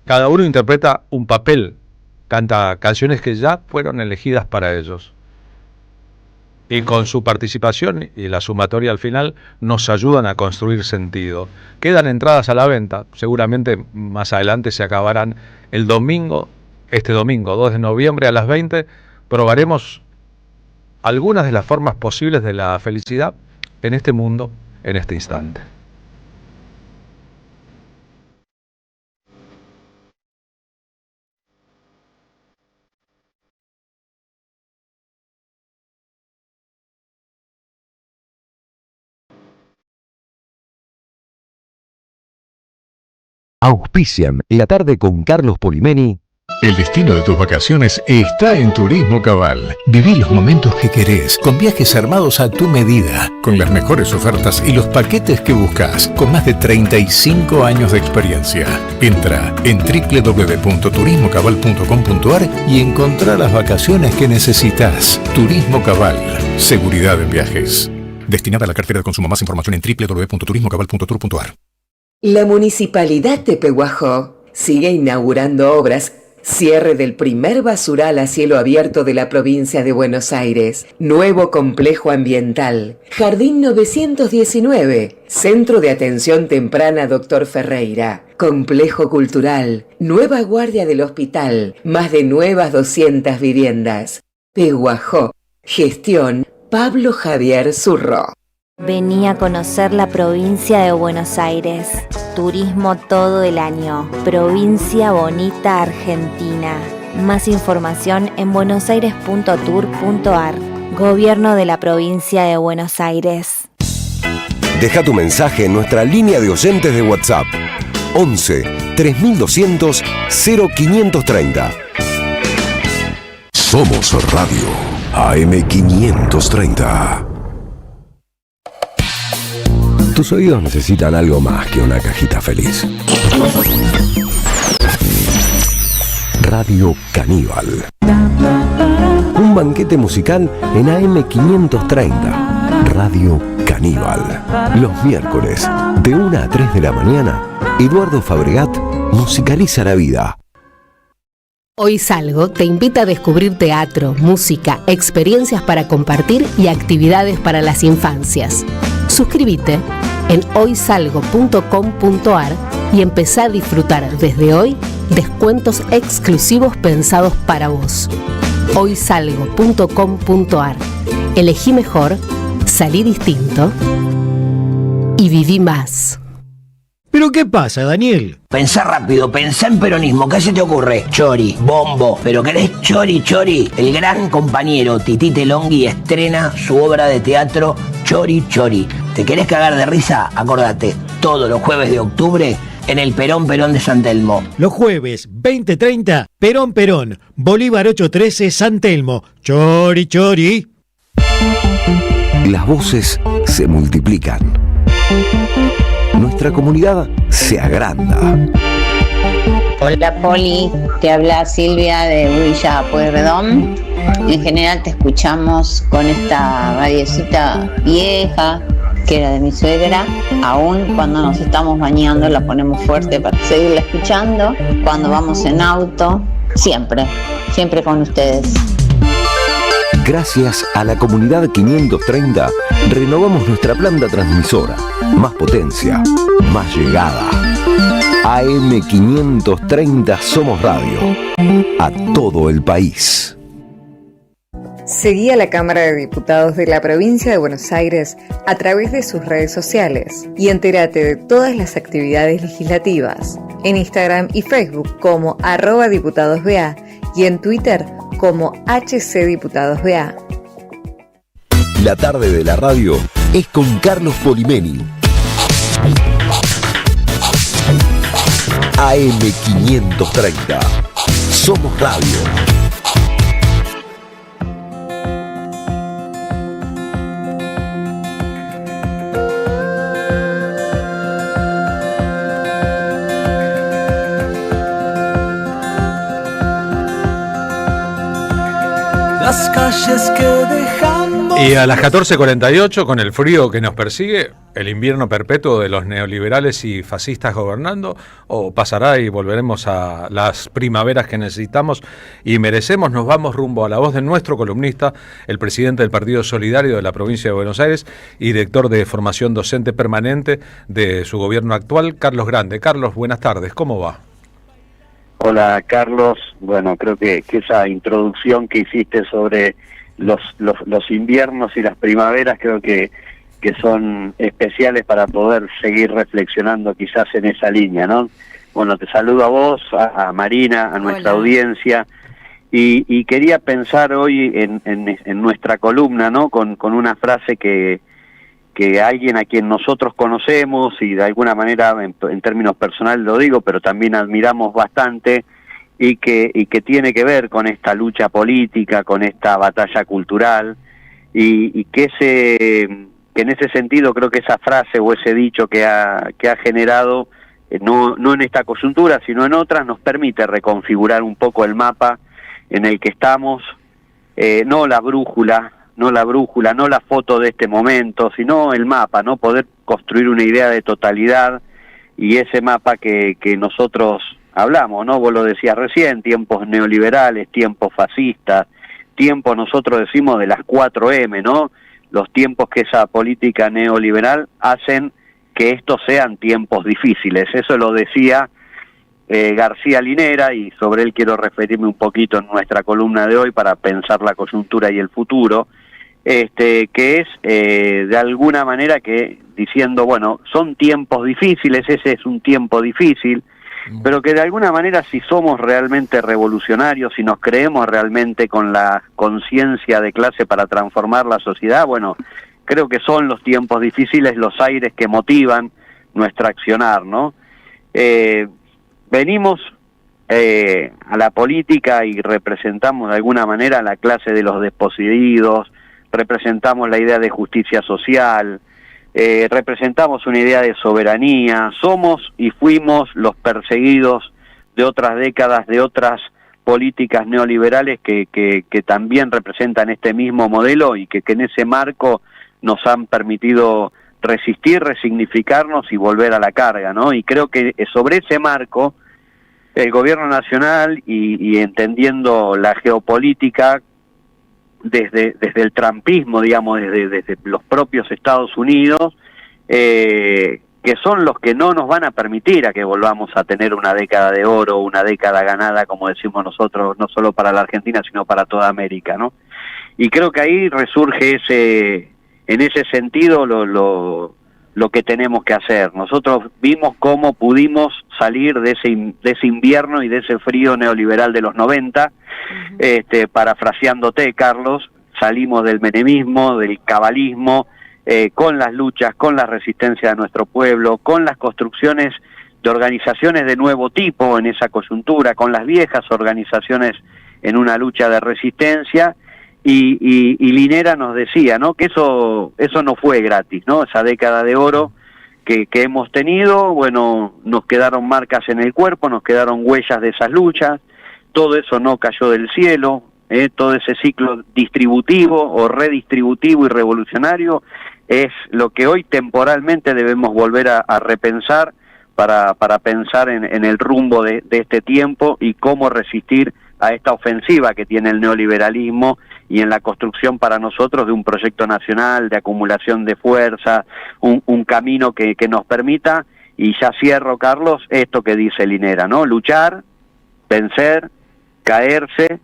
Cada uno interpreta un papel, canta canciones que ya fueron elegidas para ellos. Y con su participación y la sumatoria al final nos ayudan a construir sentido. Quedan entradas a la venta, seguramente más adelante se acabarán el domingo, este domingo 2 de noviembre a las 20, probaremos algunas de las formas posibles de la felicidad en este mundo, en este instante. Auspician La Tarde con Carlos Polimeni. El destino de tus vacaciones está en Turismo Cabal. Viví los momentos que querés, con viajes armados a tu medida, con las mejores ofertas y los paquetes que buscas, con más de 35 años de experiencia. Entra en www.turismocabal.com.ar y encontrá las vacaciones que necesitas. Turismo Cabal, seguridad en viajes. Destinada a la cartera de consumo. Más información en www.turismocabal.tour.ar. La Municipalidad de Pehuajó sigue inaugurando obras. Cierre del primer basural a cielo abierto de la provincia de Buenos Aires. Nuevo complejo ambiental. Jardín 919. Centro de Atención Temprana Dr. Ferreira. Complejo cultural. Nueva guardia del hospital. Más de nuevas 200 viviendas. Pehuajó. Gestión Pablo Javier Zurro. Vení a conocer la provincia de Buenos Aires. Turismo todo el año. Provincia Bonita, Argentina. Más información en buenosaires.tour.ar. Gobierno de la provincia de Buenos Aires. Deja tu mensaje en nuestra línea de oyentes de WhatsApp. 11 3200 0530. Somos Radio AM530. Tus oídos necesitan algo más que una cajita feliz. Radio Caníbal. Un banquete musical en AM530. Radio Caníbal. Los miércoles, de 1 a 3 de la mañana, Eduardo Fabregat musicaliza la vida. Hoy Salgo te invita a descubrir teatro, música, experiencias para compartir y actividades para las infancias. Suscríbete en hoysalgo.com.ar y empezá a disfrutar desde hoy descuentos exclusivos pensados para vos. hoysalgo.com.ar. Elegí mejor, salí distinto y viví más. ¿Pero qué pasa, Daniel? Pensá rápido, pensá en peronismo. ¿Qué se te ocurre? Chori, bombo. ¿Pero querés chori, chori? El gran compañero Tití Telongui estrena su obra de teatro Chori, Chori. ¿Te querés cagar de risa? Acordate, todos los jueves de octubre en el Perón Perón de San Telmo. Los jueves, 20:30, Perón Perón, Bolívar 813, San Telmo. Chori, chori. Las voces se multiplican. Nuestra comunidad se agranda. Hola Poli, te habla Silvia de Villa Pueyrredón. En general te escuchamos con esta radiecita vieja que era de mi suegra. Aún cuando nos estamos bañando la ponemos fuerte para seguirla escuchando. Cuando vamos en auto, siempre con ustedes. Gracias a la Comunidad 530, renovamos nuestra planta transmisora. Más potencia, más llegada. AM 530 Somos Radio. A todo el país. Seguí a la Cámara de Diputados de la Provincia de Buenos Aires a través de sus redes sociales y entérate de todas las actividades legislativas en Instagram y Facebook como @diputadosBA y en Twitter como HCDiputadosBA. La tarde de la radio es con Carlos Polimeni. AM 530. Somos Radio. Las calles que dejamos. Y a las 14:48, con el frío que nos persigue, el invierno perpetuo de los neoliberales y fascistas gobernando, o pasará y volveremos a las primaveras que necesitamos y merecemos. Nos vamos rumbo a la voz de nuestro columnista, el presidente del Partido Solidario de la provincia de Buenos Aires y director de formación docente permanente de su gobierno actual, Carlos Grande. Carlos, buenas tardes, ¿cómo va? Hola Carlos, bueno, creo que esa introducción que hiciste sobre los inviernos y las primaveras creo que son especiales para poder seguir reflexionando quizás en esa línea, ¿no? Bueno, te saludo a vos, a Marina, a nuestra audiencia, y quería pensar hoy en nuestra columna, ¿no? Con una frase que alguien a quien nosotros conocemos y de alguna manera en términos personales lo digo, pero también admiramos bastante y que tiene que ver con esta lucha política, con esta batalla cultural y que en ese sentido creo que esa frase o ese dicho que ha generado, no en esta coyuntura sino en otras, nos permite reconfigurar un poco el mapa en el que estamos, no la brújula, no la foto de este momento, sino el mapa, ¿no? Poder construir una idea de totalidad y ese mapa que nosotros hablamos, ¿no? Vos lo decías recién, tiempos neoliberales, tiempos fascistas, tiempos, nosotros decimos, de las 4M, ¿no? Los tiempos que esa política neoliberal hacen que estos sean tiempos difíciles. Eso lo decía García Linera, y sobre él quiero referirme un poquito en nuestra columna de hoy para pensar la coyuntura y el futuro, que es de alguna manera que diciendo, bueno, son tiempos difíciles, ese es un tiempo difícil, pero que de alguna manera si somos realmente revolucionarios, si nos creemos realmente con la conciencia de clase para transformar la sociedad, bueno, creo que son los tiempos difíciles los aires que motivan nuestra accionar, ¿no? Venimos a la política y representamos de alguna manera a la clase de los desposeídos, representamos la idea de justicia social, representamos una idea de soberanía, somos y fuimos los perseguidos de otras décadas, de otras políticas neoliberales que también representan este mismo modelo y que en ese marco nos han permitido resistir, resignificarnos y volver a la carga, ¿no? Y creo que sobre ese marco el gobierno nacional y entendiendo la geopolítica desde el trumpismo, digamos, desde los propios Estados Unidos, que son los que no nos van a permitir a que volvamos a tener una década de oro, una década ganada, como decimos nosotros, no solo para la Argentina, sino para toda América, ¿no? Y creo que ahí resurge en ese sentido lo que tenemos que hacer. Nosotros vimos cómo pudimos salir de ese invierno y de ese frío neoliberal de los 90, parafraseándote, Carlos, salimos del menemismo, del cabalismo, con las luchas, con la resistencia de nuestro pueblo, con las construcciones de organizaciones de nuevo tipo en esa coyuntura, con las viejas organizaciones en una lucha de resistencia, y Linera nos decía, ¿no? Que eso no fue gratis, ¿no? Esa década de oro que hemos tenido, bueno, nos quedaron marcas en el cuerpo, nos quedaron huellas de esas luchas, todo eso no cayó del cielo, todo ese ciclo distributivo o redistributivo y revolucionario es lo que hoy temporalmente debemos volver a repensar para pensar en el rumbo de este tiempo y cómo resistir a esta ofensiva que tiene el neoliberalismo y en la construcción para nosotros de un proyecto nacional, de acumulación de fuerza, un camino que nos permita, y ya cierro, Carlos, esto que dice Linera, ¿no? Luchar, vencer, caerse,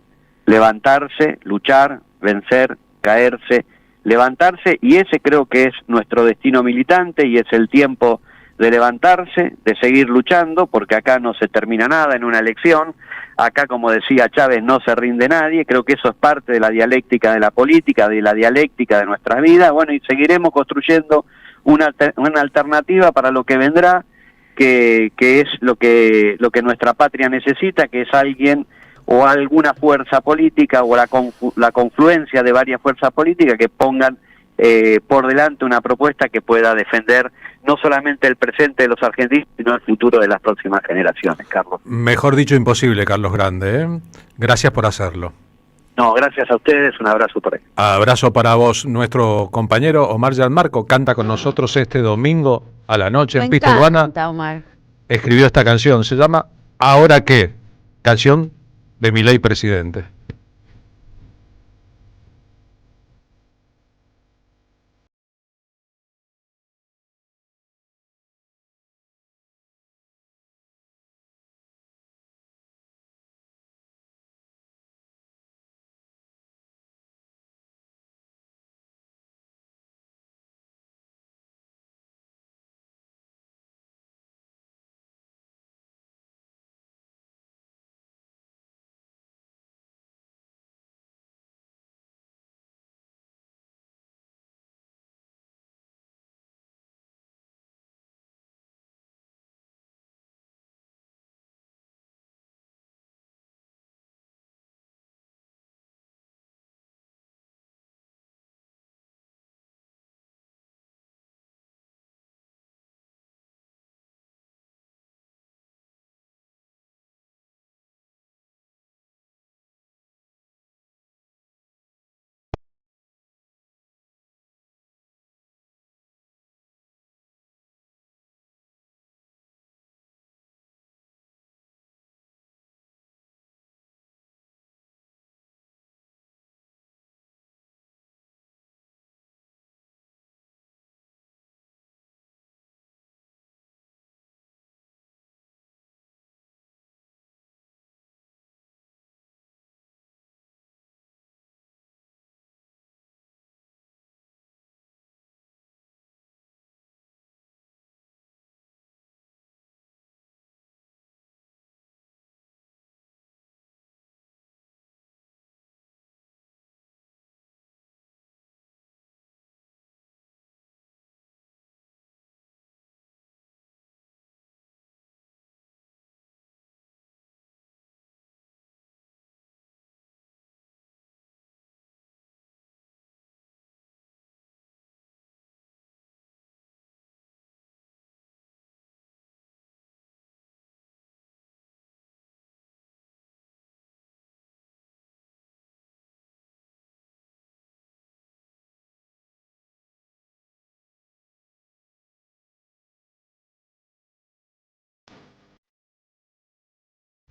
levantarse, luchar, vencer, caerse, levantarse, y ese creo que es nuestro destino militante, y es el tiempo de levantarse, de seguir luchando, porque acá no se termina nada en una elección, acá, como decía Chávez, no se rinde nadie. Creo que eso es parte de la dialéctica de la política, de la dialéctica de nuestras vidas, bueno, y seguiremos construyendo una alternativa para lo que vendrá, que es lo que nuestra patria necesita, que es alguien o alguna fuerza política o la confluencia de varias fuerzas políticas que pongan por delante una propuesta que pueda defender no solamente el presente de los argentinos, sino el futuro de las próximas generaciones, Carlos. Mejor dicho, imposible, Carlos Grande, ¿eh? Gracias por hacerlo. No, gracias a ustedes, un abrazo por ahí. Abrazo para vos. Nuestro compañero Omar Gianmarco canta con nosotros este domingo a la noche en Pista Urbana. Omar. Escribió esta canción, se llama ¿Ahora qué? Canción de Milei presidente.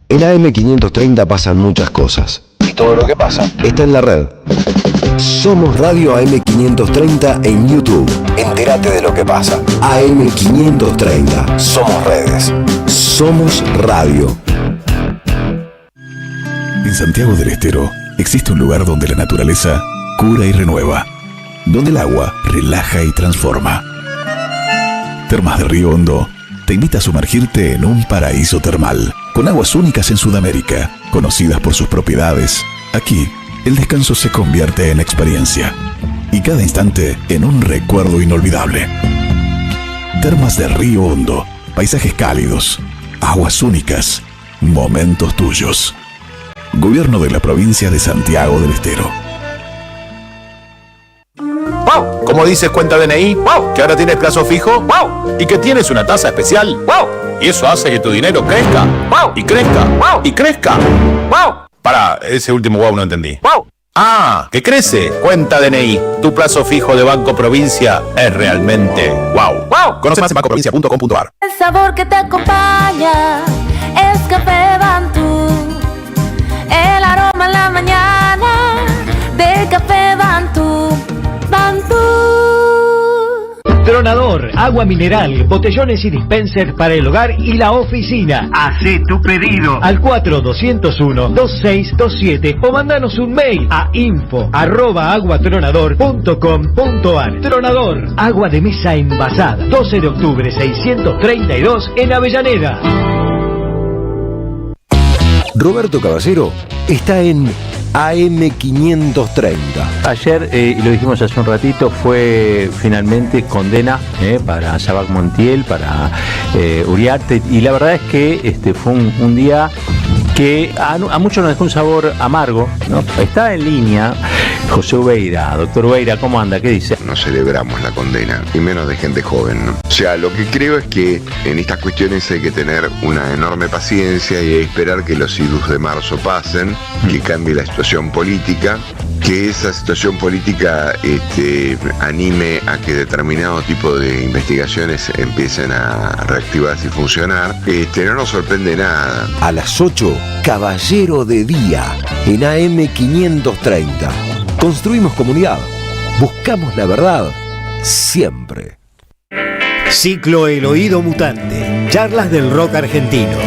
En AM530 pasan muchas cosas. Y todo lo que pasa está en la red. Somos Radio AM530 en YouTube. Entérate de lo que pasa. AM530. Somos redes. Somos radio. En Santiago del Estero existe un lugar donde la naturaleza cura y renueva. Donde el agua relaja y transforma. Termas de Río Hondo te invita a sumergirte en un paraíso termal, con aguas únicas en Sudamérica, conocidas por sus propiedades. Aquí, el descanso se convierte en experiencia, y cada instante en un recuerdo inolvidable. Termas de Río Hondo, paisajes cálidos, aguas únicas, momentos tuyos. Gobierno de la provincia de Santiago del Estero. ¡Wow! Como dices cuenta DNI, ¡wow! Que ahora tienes plazo fijo, ¡wow! Y que tienes una tasa especial, ¡wow! Y eso hace que tu dinero crezca, ¡wow! Y crezca, ¡wow! Y crezca, ¡wow! Pará, ese último wow no entendí. ¡Wow! ¡Ah! ¡Que crece! Cuenta DNI, tu plazo fijo de Banco Provincia es realmente ¡wow! ¡Wow! Conoce más en bancoprovincia.com.ar. El sabor que te acompaña es Café Bantú. El la mañana de Café Bantú. Bantú. Tronador, agua mineral, botellones y dispensers para el hogar y la oficina. Hacé tu pedido al 4201-2627 o mandanos un mail a info@aguatronador.com.ar. Tronador, agua de mesa envasada. 12 de octubre 632 en Avellaneda. Roberto Caballero está en AM530. Ayer, y lo dijimos hace un ratito, fue finalmente condena para Sabac Montiel, para Uriarte, y la verdad es que fue un día que a muchos nos dejó un sabor amargo, ¿no? Está en línea José Ubeira. Doctor Ubeira, ¿cómo anda? ¿Qué dice? No celebramos la condena, y menos de gente joven, ¿no? O sea, lo que creo es que en estas cuestiones hay que tener una enorme paciencia y hay que esperar que los idus de marzo pasen, que cambie la situación política, que esa situación política anime a que determinado tipo de investigaciones empiecen a reactivarse y funcionar. No nos sorprende nada. A las 8, Caballero de Día, en AM530. Construimos comunidad. Buscamos la verdad. Siempre. Ciclo El Oído Mutante. Charlas del rock argentino.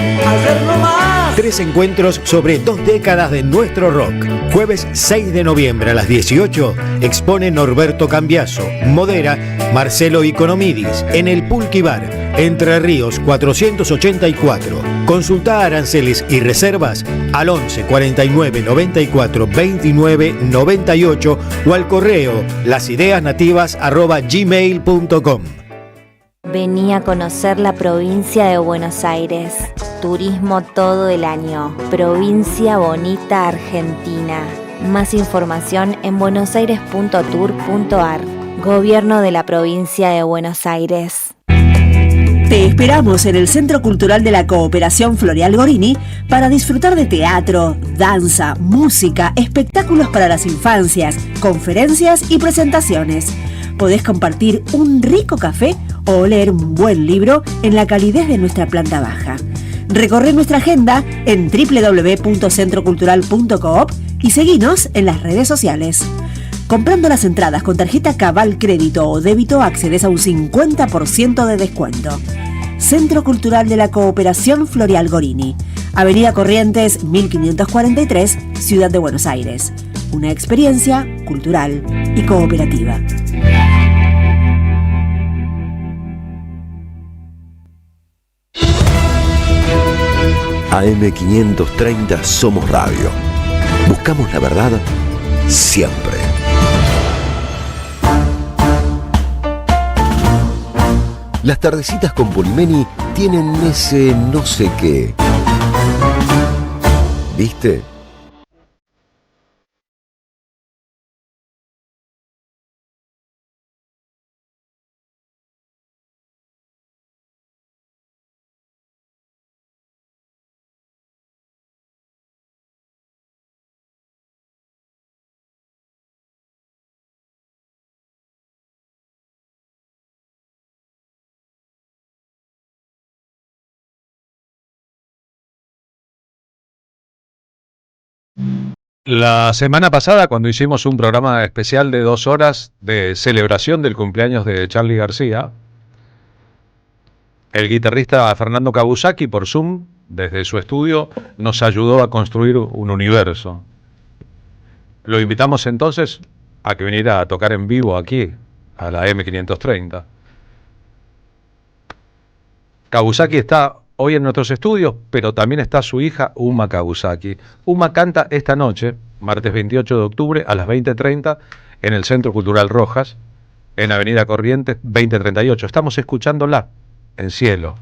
3 encuentros sobre 2 décadas de nuestro rock. Jueves 6 de noviembre a las 18 expone Norberto Cambiaso. Modera Marcelo Economidis en el Pulqui Bar, Entre Ríos 484. Consulta aranceles y reservas al 11 49 94 29 98 o al correo lasideasnativas@gmail.com. Vení a conocer la provincia de Buenos Aires. Turismo todo el año. Provincia bonita Argentina. Más información en buenosaires.tour.ar. Gobierno de la provincia de Buenos Aires. Te esperamos en el Centro Cultural de la Cooperación Floreal Gorini para disfrutar de teatro, danza, música, espectáculos para las infancias, conferencias y presentaciones. Podés compartir un rico café o leer un buen libro en la calidez de nuestra planta baja. Recorre nuestra agenda en www.centrocultural.coop y seguinos en las redes sociales. Comprando las entradas con tarjeta Cabal Crédito o Débito accedes a un 50% de descuento. Centro Cultural de la Cooperación Floreal Gorini, Avenida Corrientes 1543, Ciudad de Buenos Aires. Una experiencia cultural y cooperativa. AM530 Somos Radio. Buscamos la verdad siempre. Las tardecitas con Pulimeni tienen ese no sé qué. ¿Viste? La semana pasada, cuando hicimos un programa especial de 2 horas de celebración del cumpleaños de Charly García, el guitarrista Fernando Kabusaki por Zoom, desde su estudio, nos ayudó a construir un universo. Lo invitamos entonces a que viniera a tocar en vivo aquí, a la M530. Kabusaki está hoy en nuestros estudios, pero también está su hija Uma Kabusaki. Uma canta esta noche, martes 28 de octubre, a las 20:30, en el Centro Cultural Rojas, en Avenida Corrientes 2038. Estamos escuchándola en Cielo.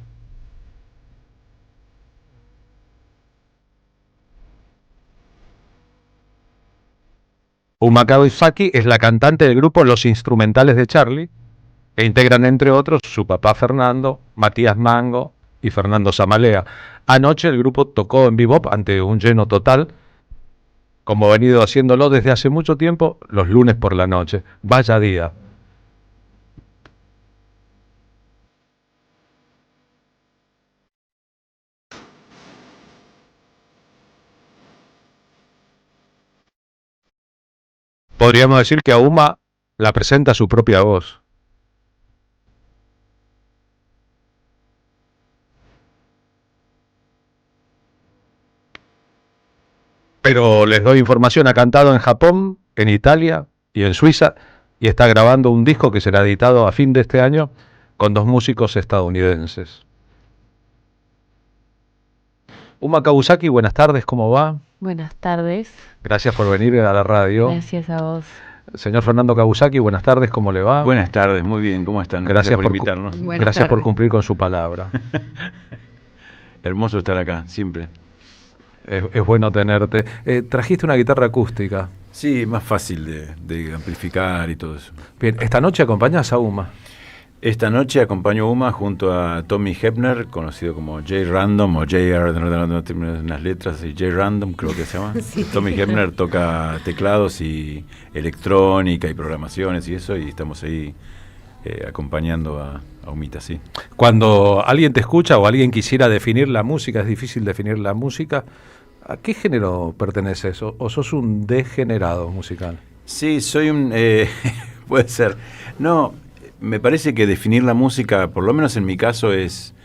Uma Kabusaki es la cantante del grupo Los Instrumentales de Charly, e integran entre otros su papá Fernando, Matías Mango y Fernando Zamalea. Anoche el grupo tocó en bebop ante un lleno total, como ha venido haciéndolo desde hace mucho tiempo, los lunes por la noche. Vaya día. podríamos decir que a Uma la presenta su propia voz. Pero les doy información, ha cantado en Japón, en Italia y en Suiza, y está grabando un disco que será editado a fin de este año con 2 músicos estadounidenses. Uma Kawasaki, buenas tardes, ¿cómo va? Buenas tardes. Gracias por venir a la radio. Gracias a vos. Señor Fernando Kawasaki, buenas tardes, ¿cómo le va? Buenas tardes, muy bien, ¿cómo están? Gracias por invitarnos. Gracias por cumplir con su palabra. Hermoso estar acá, siempre. Es bueno tenerte. Trajiste una guitarra acústica. Sí, más fácil de amplificar y todo eso. Bien, esta noche acompañás a Uma. Esta noche acompaño a Uma junto a Tommy Hebner, conocido como J Random o JR, no tiene unas letras, y J Random creo que se llama. Sí. Tommy Hebner toca teclados y electrónica y programaciones y eso, y estamos ahí acompañando a Umita, sí. Cuando alguien te escucha o alguien quisiera definir la música, es difícil definir la música, ¿a qué género perteneces? ¿O sos un degenerado musical? Sí, soy un... puede ser. No... Me parece que definir la música, por lo menos en mi caso, es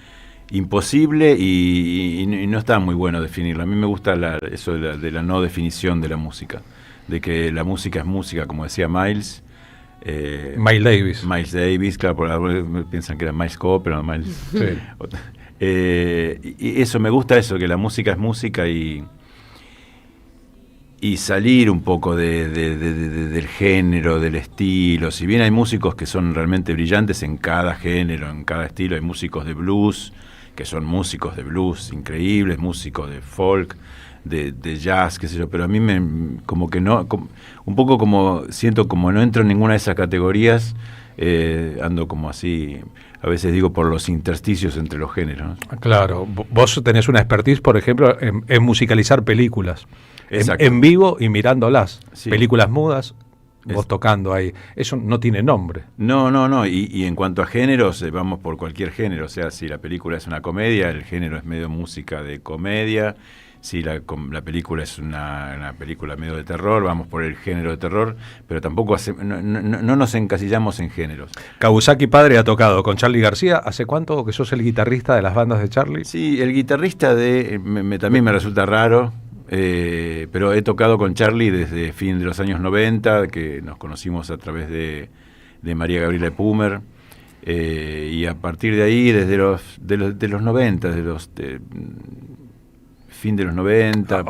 imposible y no está muy bueno definirla. A mí me gusta eso de la no definición de la música, de que la música es música, como decía Miles. Miles Davis. Miles Davis, claro, por algo piensan que era Miles Coe, pero Miles... Sí. Y eso, me gusta eso, que la música es música y salir un poco del género, del estilo. Si bien hay músicos que son realmente brillantes en cada género, en cada estilo, hay músicos de blues, que son músicos de blues increíbles, músicos de folk, de jazz, qué sé yo, pero a mí como que no, un poco como, siento como no entro en ninguna de esas categorías, ando como así, a veces digo por los intersticios entre los géneros, ¿no? Claro, vos tenés una expertise, por ejemplo, en musicalizar películas. En vivo y mirándolas. Sí. Películas mudas, vos tocando ahí. Eso no tiene nombre. No. Y en cuanto a géneros, vamos por cualquier género. O sea, si la película es una comedia, el género es medio música de comedia. Si la película es una película medio de terror, vamos por el género de terror. Pero tampoco no nos encasillamos en géneros. Kawasaki padre ha tocado con Charly García. ¿Hace cuánto que sos el guitarrista de las bandas de Charly? Sí, el guitarrista también me resulta raro. Pero he tocado con Charly desde fin de los años 90, que nos conocimos a través de María Gabriela Pumer, y a partir de ahí, desde los 90, fin de los 90.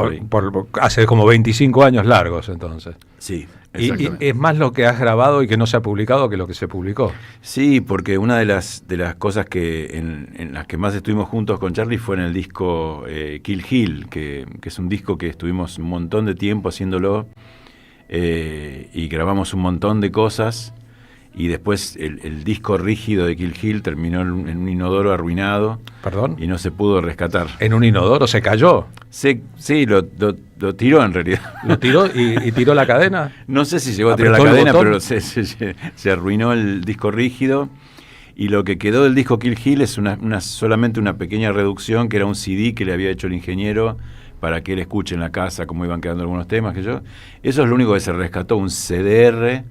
Hace como 25 años largos, entonces. Sí. Y es más lo que has grabado y que no se ha publicado que lo que se publicó. Sí, porque una de las cosas que en las que más estuvimos juntos con Charly fue en el disco Kill Hill, que es un disco que estuvimos un montón de tiempo haciéndolo, y grabamos un montón de cosas, y después el disco rígido de Kill Hill terminó en un inodoro arruinado. ¿Perdón? Y no se pudo rescatar. ¿En un inodoro se cayó? Sí, lo tiró en realidad. ¿Lo tiró y tiró la cadena? No sé si llegó a tirar la cadena, pero se arruinó el disco rígido. Y lo que quedó del disco Kill Hill es solamente una pequeña reducción, que era un CD que le había hecho el ingeniero para que él escuche en la casa cómo iban quedando algunos temas. Eso es lo único que se rescató, un CDR.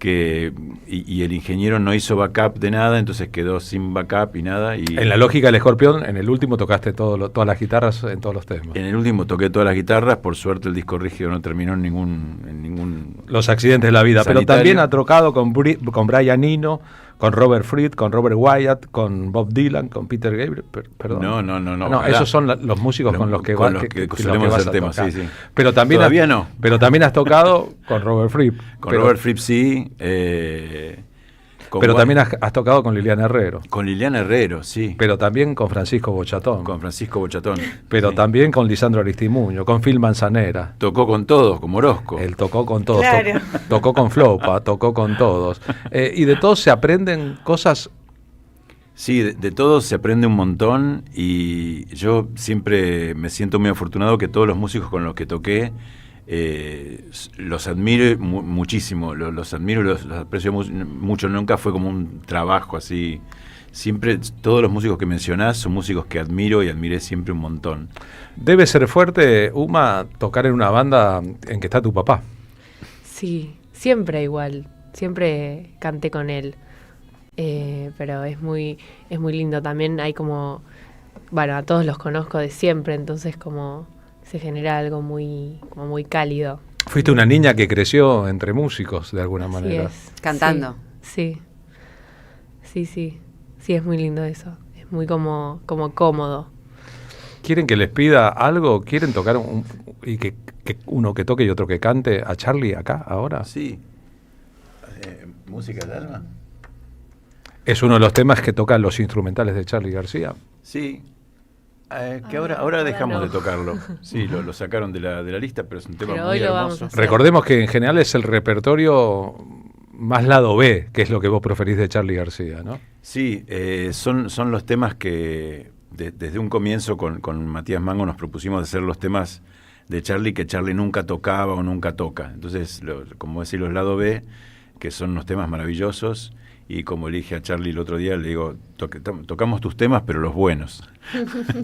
Y el ingeniero no hizo backup de nada, entonces quedó sin backup y nada. En la lógica del Escorpión, en el último tocaste todas las guitarras en todos los temas. En el último toqué todas las guitarras, por suerte el disco rígido no terminó en ningún los accidentes de la vida, sanitario. Pero también ha tocado con Brian Eno, con Robert Fripp, con Robert Wyatt, con Bob Dylan, con Peter Gabriel, perdón. No, esos son los músicos con los que solemos hacer temas, sí. Pero también todavía no. Pero también has tocado con Robert Fripp. Robert Fripp sí. Pero también has tocado con Liliana Herrero. Con Liliana Herrero, sí. Pero también con Francisco Bochatón. Pero sí. También con Lisandro Aristimuño, con Phil Manzanera. Tocó con todos, como Orozco. Él tocó con todos. Claro. Tocó con Flopa, tocó con todos. Y de todos se aprenden cosas. Sí, de todos se aprende un montón, y yo siempre me siento muy afortunado que todos los músicos con los que toqué los admiro muchísimo, los admiro y los aprecio mucho. Nunca fue como un trabajo así. Siempre todos los músicos que mencionás son músicos que admiro y admiré siempre un montón. Debe ser fuerte, Uma, tocar en una banda en que está tu papá. Sí, siempre igual, siempre canté con él, pero es muy lindo. También hay como, bueno, a todos los conozco de siempre, entonces como se genera algo muy cálido. Fuiste una niña que creció entre músicos de alguna manera. Es. Cantando. Sí, es muy lindo eso, es muy como cómodo. ¿Quieren que les pida algo? ¿Quieren tocar y que uno que toque y otro que cante a Charly acá, ahora? Sí. ¿Música del alma? Es uno de los temas que tocan los instrumentales de Charly García. Sí. Que ahora dejamos no. de tocarlo. Sí, lo sacaron de la lista, pero es un tema Pero muy hoy lo hermoso. vamos a hacer. Recordemos que en general es el repertorio más lado B, que es lo que vos preferís de Charly García, ¿no? Sí, son los temas que desde un comienzo con Matías Mango nos propusimos hacer los temas de Charly que Charly nunca tocaba o nunca toca. Entonces, como decir, los lado B, que son unos temas maravillosos, y como elige a Charly el otro día, le digo, tocamos tus temas, pero los buenos.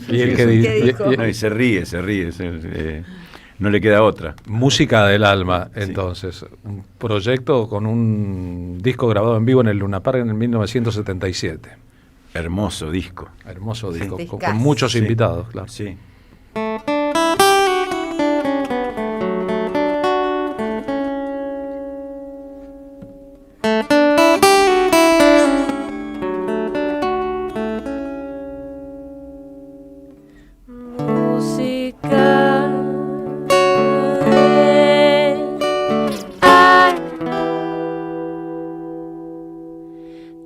¿Y él qué dijo? No, y se ríe, no le queda otra. Música del alma, entonces. Sí. Un proyecto con un disco grabado en vivo en el Luna Park en el 1977. Hermoso disco. Hermoso disco, Sí. con muchos invitados, claro. Sí.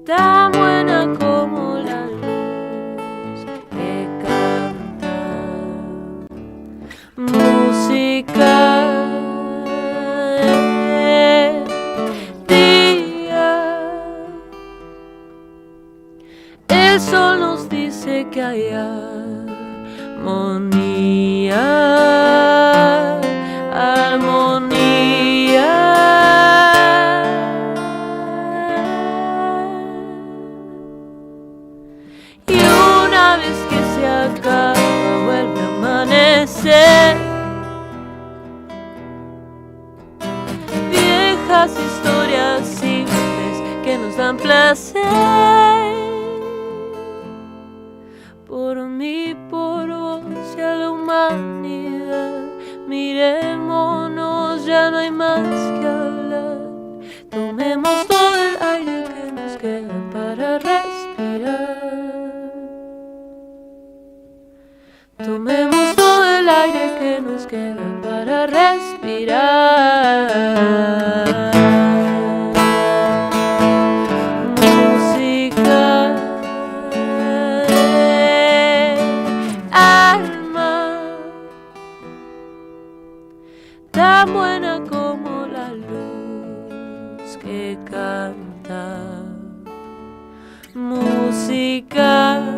Tan buena como la luz que canta, música de día. El sol nos dice que hay armonía, armonía. Vuelve a amanecer. Viejas historias simples que nos dan placer. Por mí, por vos y a la humanidad, mirémonos, ya no hay más que hablar. Tomemos todo el aire que nos queda para respirar. Tomemos todo el aire que nos queda para respirar. Música de alma, tan buena como la luz que canta. Música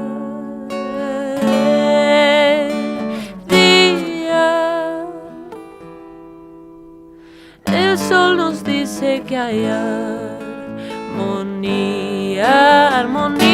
el sol nos dice que hay armonía, armonía.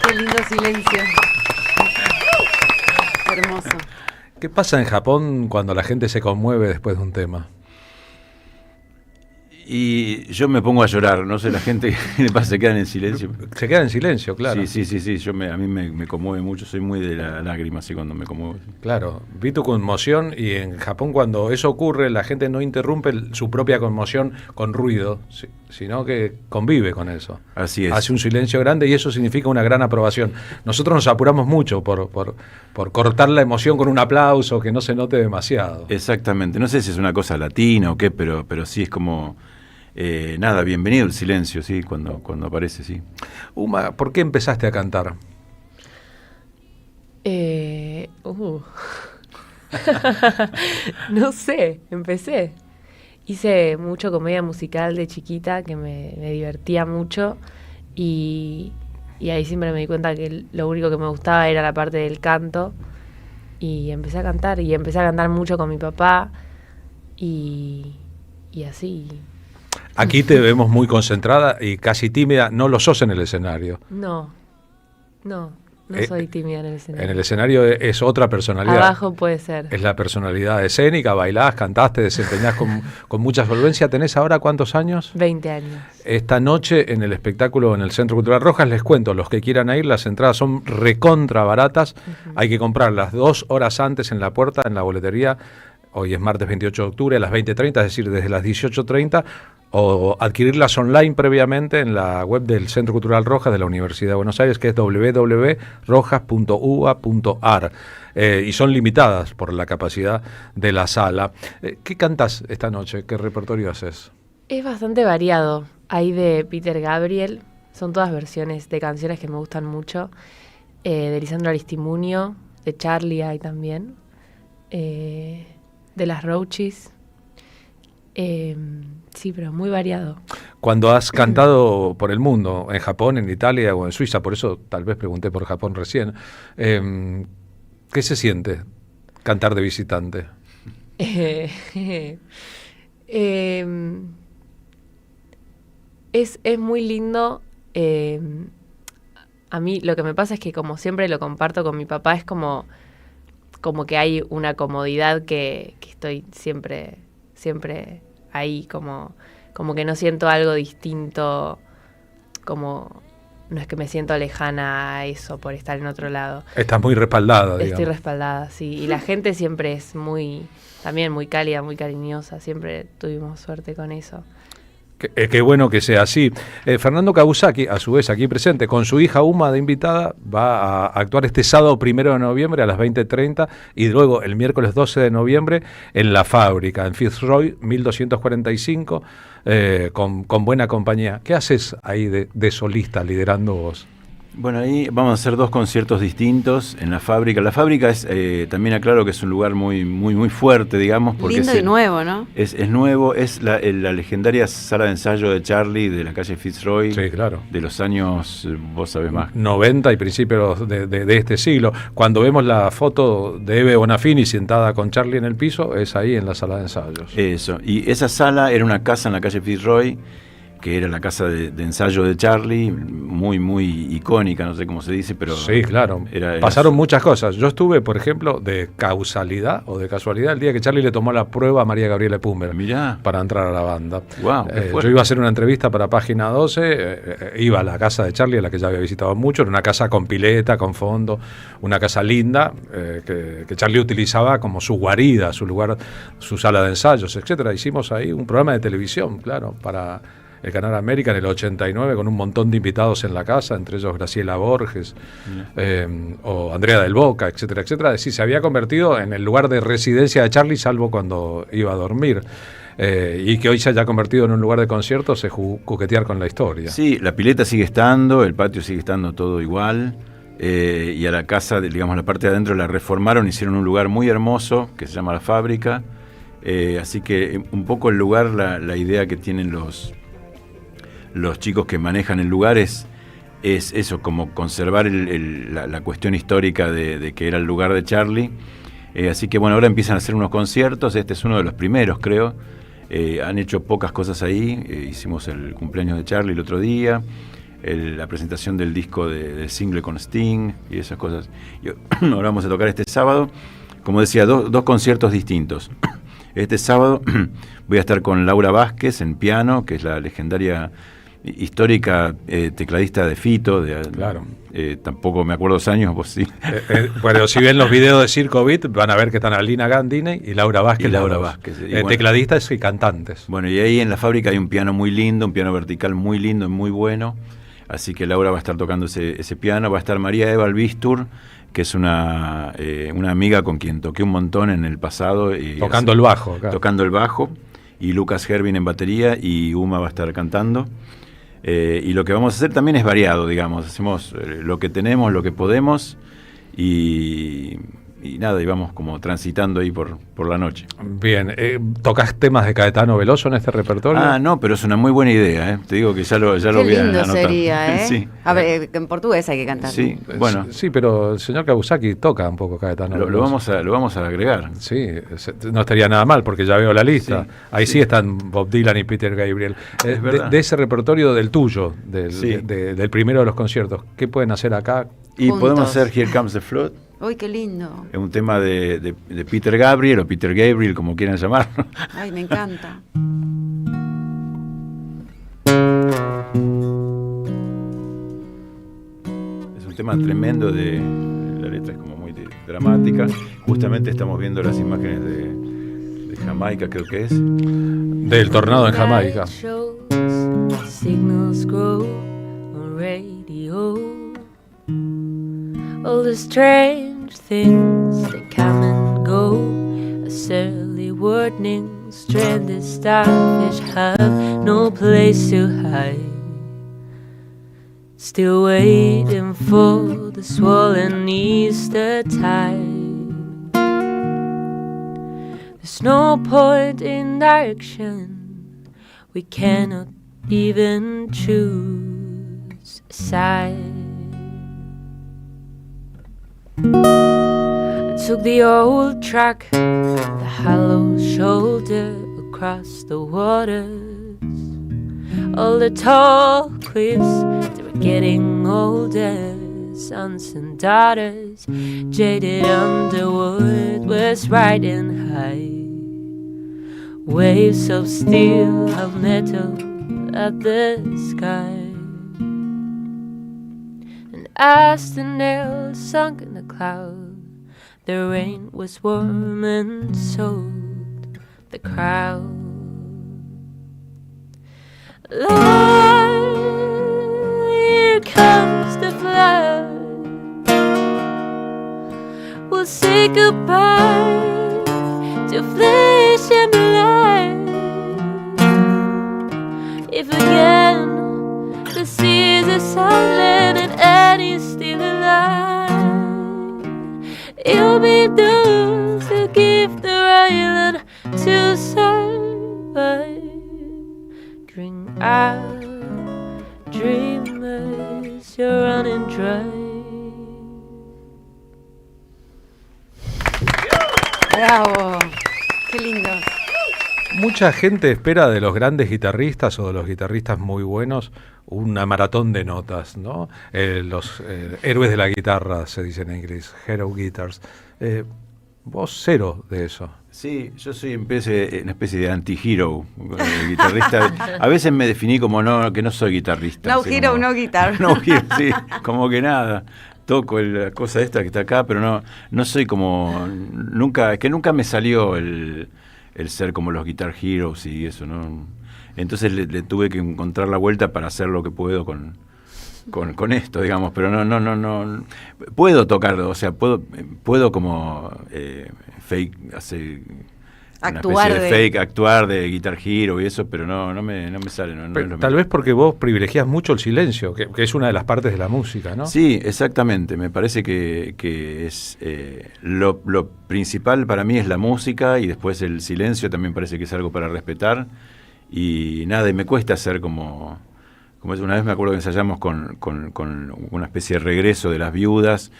Qué lindo silencio. Hermoso. ¿Qué pasa en Japón cuando la gente se conmueve después de un tema? Y yo me pongo a llorar, no sé, la gente ¿qué le pasa? Se quedan en silencio. Se quedan en silencio, claro. Sí, a mí me conmueve mucho, soy muy de la lágrima así cuando me conmuevo. Claro, vi tu conmoción y en Japón cuando eso ocurre la gente no interrumpe su propia conmoción con ruido, sino que convive con eso. Así es. Hace un silencio grande y eso significa una gran aprobación. Nosotros nos apuramos mucho por cortar la emoción con un aplauso, que no se note demasiado. Exactamente, no sé si es una cosa latina o qué, pero sí es como... nada, bienvenido el silencio, sí, cuando aparece, sí. Uma, ¿por qué empezaste a cantar? No sé, empecé. hice mucho comedia musical de chiquita, que me divertía mucho, y ahí siempre me di cuenta que lo único que me gustaba era la parte del canto, y empecé a cantar mucho con mi papá, y así. Aquí te vemos muy concentrada y casi tímida, no lo sos en el escenario. No soy tímida en el escenario. En el escenario es otra personalidad. Abajo puede ser. Es la personalidad escénica, bailás, cantás, te desempeñás con mucha solvencia. ¿Tenés ahora cuántos años? 20 años. Esta noche en el espectáculo en el Centro Cultural Rojas, les cuento, los que quieran ir, las entradas son recontra baratas. Hay que comprarlas 2 horas antes en la puerta, en la boletería. Hoy es martes 28 de octubre a las 20:30, es decir, desde las 18:30, o adquirirlas online previamente en la web del Centro Cultural Rojas de la Universidad de Buenos Aires, que es www.rojas.ua.ar, y son limitadas por la capacidad de la sala. ¿Qué cantás esta noche? ¿Qué repertorio haces? Es bastante variado. Hay de Peter Gabriel, son todas versiones de canciones que me gustan mucho, de Lisandro Aristimuño, de Charlie hay también, de las Roaches. Sí, pero muy variado. Cuando has cantado por el mundo, en Japón, en Italia o en Suiza, por eso tal vez pregunté por Japón recién, ¿qué se siente cantar de visitante? Es muy lindo. A mí lo que me pasa es que, como siempre lo comparto con mi papá, es como que hay una comodidad que estoy siempre ahí, como que no siento algo distinto, como no es que me siento lejana a eso por estar en otro lado. Estás muy respaldada, digamos. Estoy respaldada, sí. Y la gente siempre es también muy cálida, muy cariñosa. Siempre tuvimos suerte con eso. Qué bueno que sea así. Fernando Kabusaki, a su vez aquí presente, con su hija Uma de invitada, va a actuar este sábado 1 de noviembre a las 20:30 y luego el miércoles 12 de noviembre en La Fábrica, en Fitzroy 1245, con buena compañía. ¿Qué haces ahí de solista, liderando vos? Bueno, ahí vamos a hacer 2 conciertos distintos en La Fábrica. La Fábrica es, también aclaro que es un lugar muy fuerte, digamos. Porque lindo y nuevo, ¿no? Es nuevo, es la legendaria sala de ensayo de Charlie de la calle Fitzroy. Sí, claro. De los años, vos sabés más. 90 y principios de este siglo. Cuando vemos la foto de Eve Bonafini sentada con Charlie en el piso, es ahí en la sala de ensayos. Eso, y esa sala era una casa en la calle Fitzroy, que era la casa de ensayo de Charlie, muy icónica, no sé cómo se dice, pero... Sí, claro. Pasaron muchas cosas. Yo estuve, por ejemplo, de causalidad o de casualidad, el día que Charlie le tomó la prueba a María Gabriela Pumber para entrar a la banda. Wow, yo iba a hacer una entrevista para Página 12, iba a la casa de Charlie, a la que ya había visitado mucho, era una casa con pileta, con fondo, una casa linda, que Charlie utilizaba como su guarida, su lugar, su sala de ensayos, etcétera. Hicimos ahí un programa de televisión, claro, para el Canal América en el 89, con un montón de invitados en la casa, entre ellos Graciela Borges, o Andrea del Boca, etcétera, etcétera. Es decir, se había convertido en el lugar de residencia de Charlie, salvo cuando iba a dormir. Y que hoy se haya convertido en un lugar de conciertos es coquetear con la historia. Sí, la pileta sigue estando, el patio sigue estando todo igual, y a la casa, digamos, la parte de adentro la reformaron, hicieron un lugar muy hermoso que se llama La Fábrica, así que un poco el lugar, la idea que tienen los chicos que manejan el lugar es eso, como conservar la cuestión histórica de que era el lugar de Charlie. Así que bueno, ahora empiezan a hacer unos conciertos, este es uno de los primeros, creo. Han hecho pocas cosas ahí, hicimos el cumpleaños de Charlie el otro día, la presentación del disco del single con Sting y esas cosas. Y ahora vamos a tocar este sábado, como decía, dos conciertos distintos. Este sábado voy a estar con Laura Vázquez en piano, que es la legendaria histórica tecladista de Fito, claro. Tampoco me acuerdo los años, vos sí. Bueno, si ven los videos de Circo Beat, van a ver que están Alina Gandini y Laura Vázquez. Bueno, tecladistas y cantantes. Bueno, y ahí en La Fábrica hay un piano muy lindo, un piano vertical muy lindo y muy bueno. Así que Laura va a estar tocando ese piano. Va a estar María Eva Albistur, que es una amiga con quien toqué un montón en el pasado. Tocando el bajo. Claro. Tocando el bajo. Y Lucas Hervin en batería y Uma va a estar cantando. Y lo que vamos a hacer también es variado, digamos. Hacemos lo que tenemos, lo que podemos y nada, íbamos como transitando ahí por la noche. Bien, ¿tocas temas de Caetano Veloso en este repertorio? Ah, no, pero es una muy buena idea, Te digo que ya lo voy a Qué lindo anotar. sería, Sí. A ver, en portugués hay que cantar. Sí, bueno. Sí, pero el señor Kabusaki toca un poco Caetano Lo Veloso. vamos a agregar. Sí, no estaría nada mal porque ya veo la lista. Sí, Ahí sí están Bob Dylan y Peter Gabriel. Es verdad. De ese repertorio del tuyo, del primero de los conciertos, ¿qué pueden hacer acá? Y Juntos. podemos hacer Here Comes the Flood. Uy, qué lindo. Es un tema de Peter Gabriel o Peter Gabriel, como quieran llamarlo. Ay, me encanta. Es un tema tremendo, la letra es como muy dramática. Justamente estamos viendo las imágenes de Jamaica, creo que es. Del tornado en Jamaica. Signals grow on radio. All the strange things that come and go. A surly warning. Stranded starfish have no place to hide. Still waiting for the swollen Easter tide. There's no point in direction. We cannot even choose a side. I took the old track, the hollow shoulder across the waters. All the tall cliffs, they were getting older. Sons and daughters, jaded underwood was riding high. Waves of steel, of metal at the sky. And as the nail sunk in the cloud, the rain was warm and soaked the crowd. Lord, here comes the flood. We'll say goodbye to flesh and blood. If again the seas are silent and Annie's still alive, it'll be those who give their island to survive. Drink out, dreamers, you're running dry. Bravo, qué lindo. Mucha gente espera de los grandes guitarristas o de los guitarristas muy buenos una maratón de notas, ¿no? Los héroes de la guitarra, se dice en inglés, hero guitars. Vos cero de eso. Sí, yo soy una especie de anti-hero, guitarrista. A veces me definí como que no soy guitarrista. No hero, no guitar. No hero, sí, como que nada. Toco la cosa esta que está acá, pero no soy como... Es que nunca me salió el ser como los Guitar Heroes y eso, ¿no? Entonces le tuve que encontrar la vuelta para hacer lo que puedo con esto, digamos, pero no puedo tocarlo, o sea, puedo como fake, hacer actuar una especie de fake, actuar de Guitar Hero y eso, pero no me sale. No es lo tal mío. vez porque vos privilegias mucho el silencio, que es una de las partes de la música, ¿no? Sí, exactamente. Me parece que es lo principal para mí es la música y después el silencio también parece que es algo para respetar. Y nada, y me cuesta hacer como es. Una vez me acuerdo que ensayamos con una especie de regreso de las viudas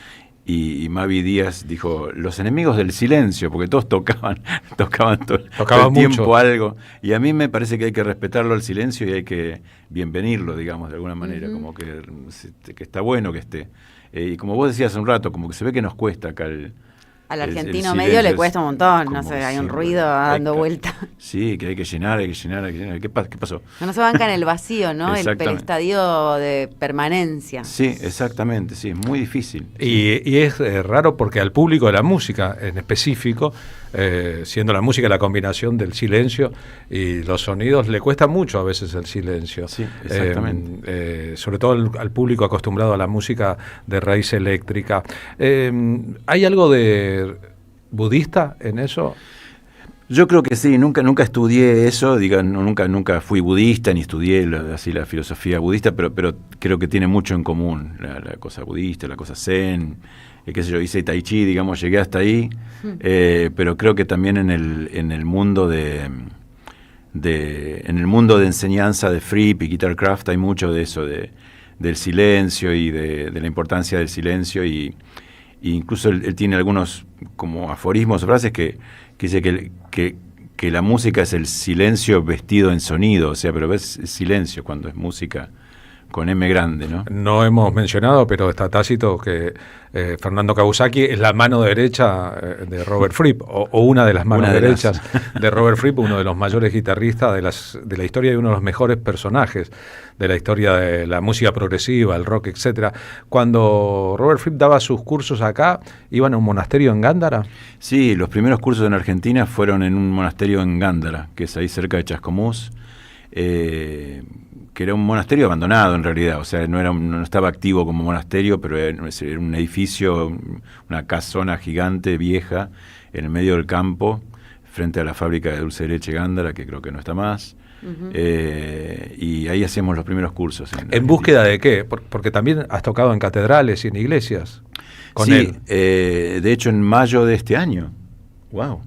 y Mavi Díaz dijo, los enemigos del silencio, porque todos tocaban todo el tiempo mucho. algo. Y a mí me parece que hay que respetarlo al silencio y hay que bienvenirlo, digamos, de alguna manera, como que está bueno que esté. Y como vos decías hace un rato, como que se ve que nos cuesta acá al el argentino silencio medio le cuesta un montón, no como sé, hay un siempre. ruido dando vuelta. Sí, que hay que llenar. ¿Qué pasó? No se banca en el vacío, ¿no? El Exactamente. estadio de permanencia. Sí, exactamente, sí, es muy difícil. Y es raro porque al público de la música en específico, siendo la música la combinación del silencio y los sonidos, le cuesta mucho a veces el silencio. Sí, exactamente. Sobre todo al público acostumbrado a la música de raíz eléctrica. ¿Hay algo de budista en eso? Yo creo que sí, nunca estudié eso, nunca fui budista ni estudié así la filosofía budista, pero creo que tiene mucho en común la cosa budista, la cosa zen, qué sé yo, hice tai chi, digamos, llegué hasta ahí, pero creo que también en el mundo en el mundo de enseñanza de Fripp y Guitarcraft hay mucho de eso, del silencio y de la importancia del silencio, y incluso él tiene algunos como aforismos o frases que dice que la música es el silencio vestido en sonido, o sea, pero ves silencio cuando es música con M grande, ¿no? No hemos mencionado, pero está tácito que Fernando Kawasaki es la mano derecha de Robert Fripp, o una de las manos derechas de Robert Fripp, uno de los mayores guitarristas de la historia y uno de los mejores personajes de la historia de la música progresiva, el rock, etcétera. Cuando Robert Fripp daba sus cursos acá, ¿iban a un monasterio en Gándara? Sí, los primeros cursos en Argentina fueron en un monasterio en Gándara, que es ahí cerca de Chascomús, que era un monasterio abandonado en realidad, o sea, no estaba activo como monasterio, pero era un edificio, una casona gigante, vieja, en el medio del campo, frente a la fábrica de dulce de leche Gándara, que creo que no está más. Y ahí hacíamos los primeros cursos. ¿En búsqueda de qué? Porque también has tocado en catedrales y en iglesias con él. De hecho en mayo de este año. ¡Wow!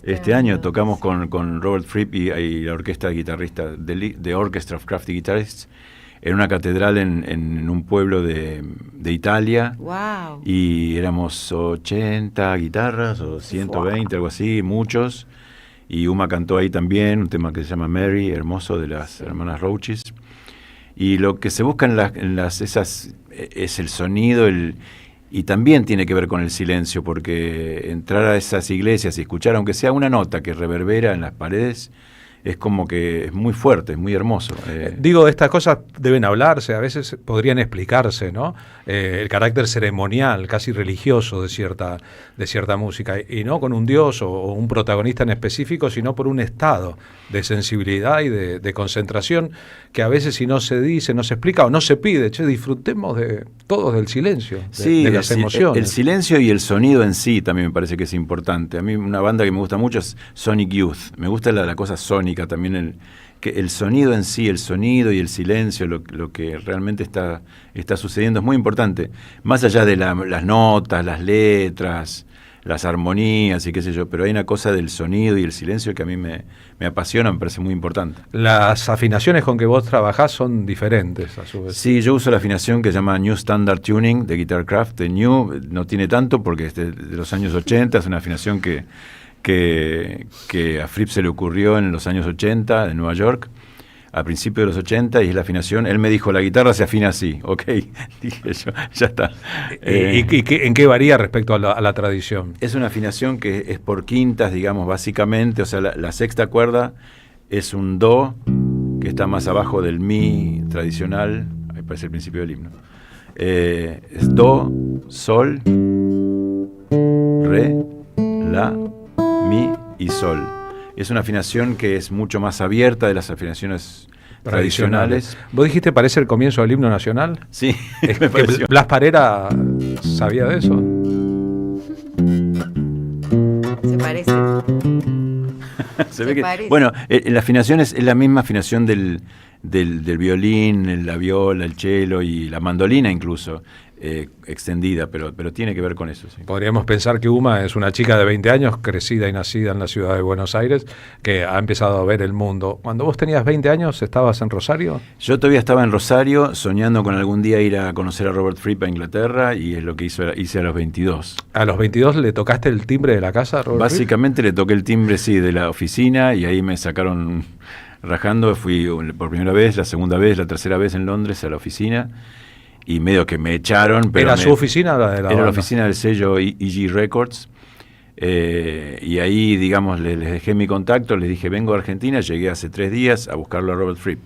Este año tocamos con Robert Fripp y la orquesta de guitarristas, de Orchestra of Crafty Guitarists, en una catedral en un pueblo de Italia. Wow. Y éramos 80 guitarras o 120, algo así, muchos. Y Uma cantó ahí también un tema que se llama Mary, hermoso, de las hermanas Roaches. Y lo que se busca esas es el sonido, y también tiene que ver con el silencio, porque entrar a esas iglesias y escuchar, aunque sea una nota que reverbera en las paredes, es como que es muy fuerte, es muy hermoso. Digo, estas cosas deben hablarse, a veces podrían explicarse, ¿no? El carácter ceremonial, casi religioso de cierta música, y no con un dios o un protagonista en específico, sino por un estado de sensibilidad y de concentración que a veces, si no se dice, no se explica o no se pide, disfrutemos todos del silencio, de las emociones. El silencio y el sonido en sí también me parece que es importante. A mí una banda que me gusta mucho es Sonic Youth, me gusta la cosa sónica también, el sonido en sí, el sonido y el silencio, lo que realmente está sucediendo es muy importante, más allá de las notas, las letras, las armonías y qué sé yo, pero hay una cosa del sonido y el silencio que a mí me apasiona, me parece muy importante. Las afinaciones con que vos trabajás son diferentes, a su vez. Sí, yo uso la afinación que se llama New Standard Tuning de Guitarcraft. De New no tiene tanto porque es de los años 80, es una afinación que a Fripp se le ocurrió en los años 80 en Nueva York, a principios de los 80, y es la afinación. Él me dijo, la guitarra se afina así. Ok, dije yo, ya está. ¿Y en qué varía respecto a la tradición? Es una afinación que es por quintas, digamos, básicamente. O sea, la sexta cuerda es un do, que está más abajo del mi tradicional. Ahí parece el principio del himno. Es do, sol, re, la, mi y sol. Es una afinación que es mucho más abierta de las afinaciones tradicionales. ¿Vos dijiste parece el comienzo del himno nacional? Sí, me pareció. ¿Blas Parera sabía de eso? Se parece. Se ve que, bueno, la afinación es la misma afinación del violín, la viola, el cello y la mandolina incluso. Extendida, pero tiene que ver con eso. Sí. Podríamos pensar que Uma es una chica de 20 años, crecida y nacida en la ciudad de Buenos Aires, que ha empezado a ver el mundo. Cuando vos tenías 20 años, ¿estabas en Rosario? Yo todavía estaba en Rosario, soñando con algún día ir a conocer a Robert Fripp a Inglaterra, y es lo que hice a los 22. ¿A los 22 le tocaste el timbre de la casa a Robert Básicamente Fripp? Le toqué el timbre, sí, de la oficina, y ahí me sacaron rajando. Fui por primera vez, la segunda vez, la tercera vez en Londres a la oficina, y medio que me echaron. Pero ¿Era su oficina? Era la oficina del sello EG Records, y ahí, digamos, les dejé mi contacto, les dije, vengo a Argentina, llegué hace 3 días a buscarlo a Robert Fripp,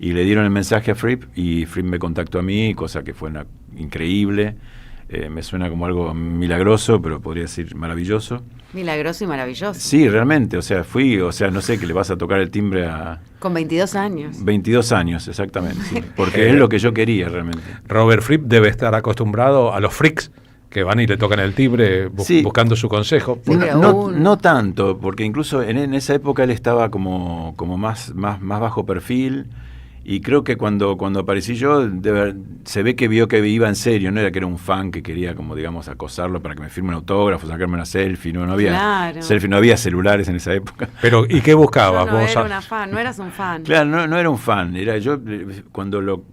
y le dieron el mensaje a Fripp, y Fripp me contactó a mí, cosa que fue increíble. Me suena como algo milagroso, pero podría decir maravilloso. Milagroso y maravilloso. Sí, realmente, no sé, que le vas a tocar el timbre a... Con 22 años. 22 años, exactamente, sí, porque es lo que yo quería realmente. Robert Fripp debe estar acostumbrado a los freaks que van y le tocan el timbre Sí. buscando su consejo. No tanto, porque incluso en esa época él estaba como más bajo perfil, y creo que cuando aparecí yo, se ve que vio que iba en serio, no era que era un fan que quería, como digamos, acosarlo para que me firme un autógrafo, sacarme una selfie, no había Claro. selfie, no había celulares en esa época. Pero, ¿y qué buscabas No, vos? era una fan, no eras un fan. Claro, no era un fan, era yo, cuando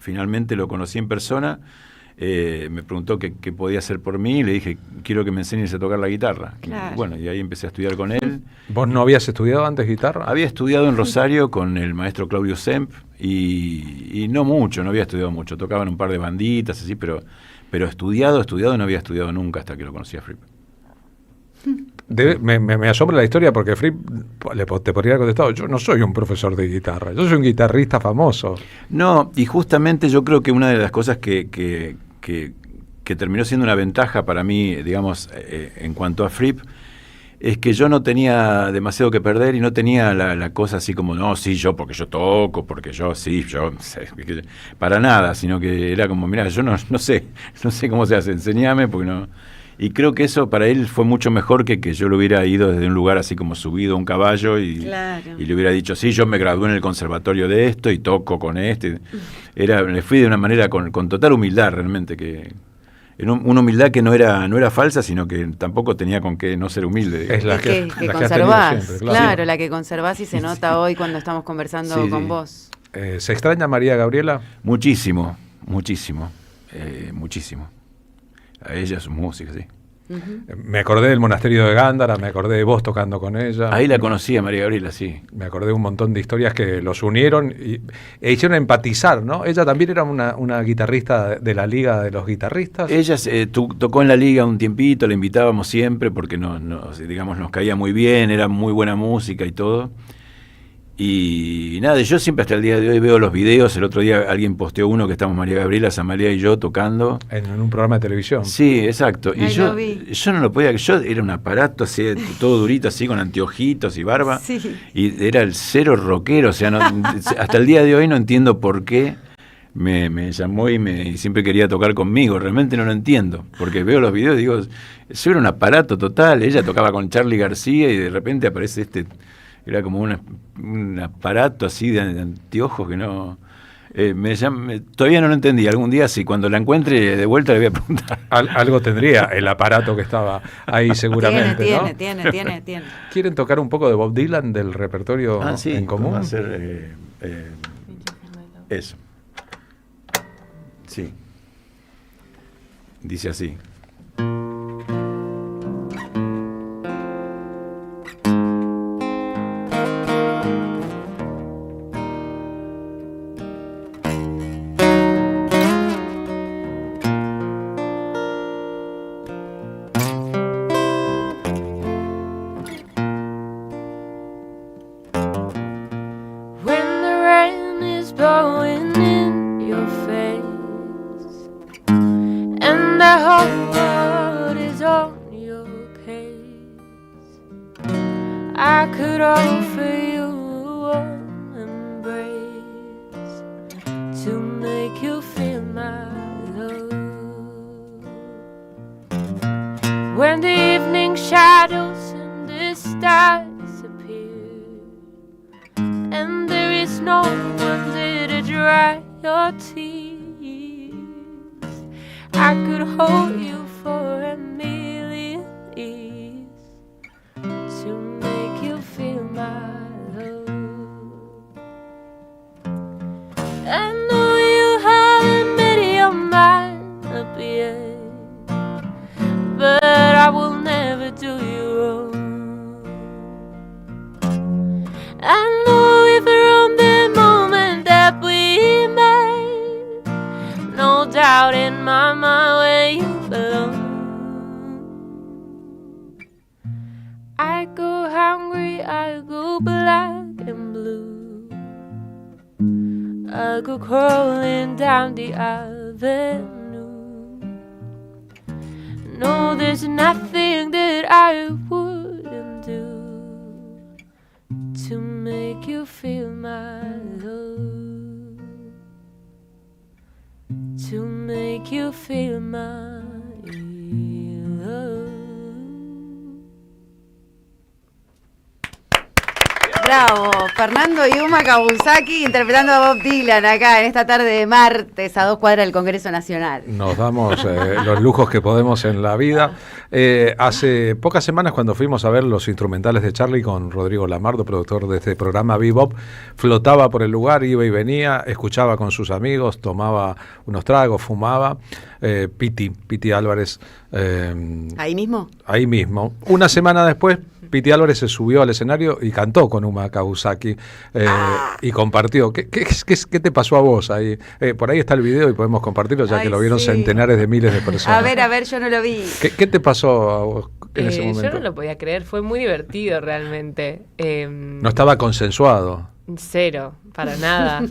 finalmente lo conocí en persona, me preguntó qué podía hacer por mí, y le dije, quiero que me enseñes a tocar la guitarra. Claro. Y bueno, y ahí empecé a estudiar con él. ¿Vos no habías estudiado antes guitarra? Había estudiado en Rosario con el maestro Claudio Semp, y no mucho, no había estudiado mucho, tocaban un par de banditas, así, pero estudiado no había estudiado nunca hasta que lo conocí a Fripp. Me asombra la historia porque Fripp te podría haber contestado, yo no soy un profesor de guitarra, yo soy un guitarrista famoso. No, y justamente yo creo que una de las cosas que terminó siendo una ventaja para mí, digamos, en cuanto a Fripp, es que yo no tenía demasiado que perder y no tenía la cosa así como, no, sí, porque yo toco, porque yo, para nada, sino que era como, mira, yo no sé cómo se hace, enséñame, porque no. Y creo que eso para él fue mucho mejor que yo lo hubiera ido desde un lugar así como subido a un caballo y le hubiera dicho, sí, yo me gradué en el conservatorio de esto y toco con este. Le fui de una manera con total humildad realmente, una humildad que no era falsa, sino que tampoco tenía con qué no ser humilde. Es la que conservás, siempre, claro, la que conservás y se nota hoy cuando estamos conversando con vos. ¿Se extraña María Gabriela? Muchísimo. A ella, su música, sí. Me acordé del monasterio de Gándara, me acordé de vos tocando con ella. Ahí la conocí a María Gabriela, sí. Me acordé de un montón de historias que los unieron e hicieron empatizar, ¿no? Ella también era una guitarrista de la Liga de los Guitarristas. Ella tocó en la Liga un tiempito, la invitábamos siempre porque digamos, nos caía muy bien, era muy buena música y todo. Y nada, yo siempre hasta el día de hoy veo los videos. El otro día alguien posteó uno que estamos María Gabriela, Samalia y yo tocando en un programa de televisión. Sí, exacto. Y yo no lo podía, yo era un aparato así, todo durito así, con anteojitos y barba, y era el cero rockero, o sea, hasta el día de hoy no entiendo por qué me llamó y siempre quería tocar conmigo. Realmente no lo entiendo, porque veo los videos y digo, eso era un aparato total. Ella tocaba con Charly García y de repente aparece era como un aparato así de anteojos que no. Todavía no lo entendí. Algún día, sí, cuando la encuentre de vuelta le voy a preguntar. Algo tendría el aparato que estaba ahí seguramente. Tiene. ¿Quieren tocar un poco de Bob Dylan del repertorio en común? Vamos a hacer eso. Sí. Dice así. Bravo. Fernando Yuma Kawasaki interpretando a Bob Dylan acá en esta tarde de martes a 2 cuadras del Congreso Nacional. Nos damos los lujos que podemos en la vida. Hace pocas semanas, cuando fuimos a ver los instrumentales de Charlie con Rodrigo Lamardo, productor de este programa Bebop, flotaba por el lugar, iba y venía, escuchaba con sus amigos, tomaba unos tragos, fumaba. Piti Álvarez. ¿Ahí mismo? Ahí mismo. Una semana después, Piti Álvarez se subió al escenario y cantó con Uma Kawasaki y compartió. ¿Qué te pasó a vos ahí? Por ahí está el video y podemos compartirlo, ya que lo vieron centenares de miles de personas. A ver, yo no lo vi. ¿Qué te pasó a vos en ese momento? Yo no lo podía creer, fue muy divertido realmente. No estaba consensuado. Cero, para nada.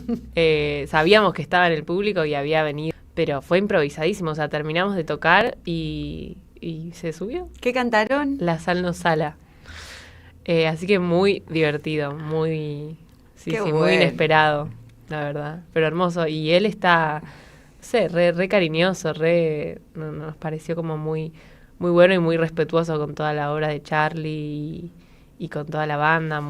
Sabíamos que estaba en el público y había venido, pero fue improvisadísimo. O sea, terminamos de tocar y se subió. ¿Qué cantaron? La Sal no sala. Así que muy divertido, muy muy inesperado, la verdad, pero hermoso. Y él está, no sé, re cariñoso, nos pareció como muy bueno y muy respetuoso con toda la obra de Charlie y con toda la banda,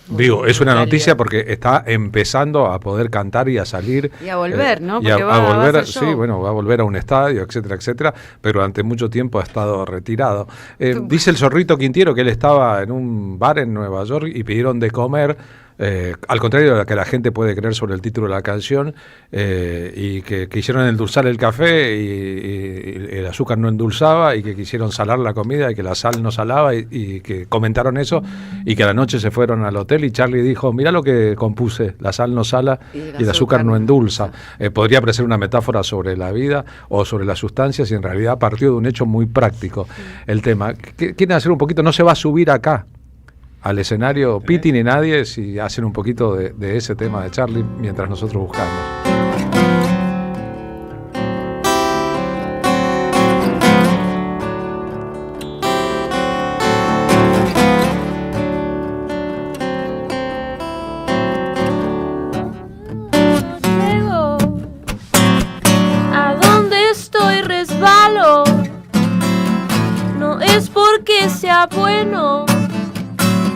Digo, es una noticia porque está empezando a poder cantar y a salir. Y a volver, ¿no? Porque va a volver, va a volver a un estadio, etcétera, etcétera, pero durante mucho tiempo ha estado retirado. Dice el Zorrito Quintiero que él estaba en un bar en Nueva York y pidieron de comer, al contrario de lo que la gente puede creer sobre el título de la canción, y que quisieron endulzar el café y el azúcar no endulzaba, y que quisieron salar la comida y que la sal no salaba, y que comentaron eso, y que a la noche se fueron al hotel y Charlie dijo: mirá lo que compuse, la sal no sala y el azúcar no endulza. Podría parecer una metáfora sobre la vida o sobre las sustancias, y en realidad partió de un hecho muy práctico el tema. ¿Quieren hacer un poquito? No se va a subir acá al escenario Piti ni nadie, si hacen un poquito de ese tema de Charlie mientras nosotros buscamos. Llego a donde estoy resbalo, no es porque sea bueno,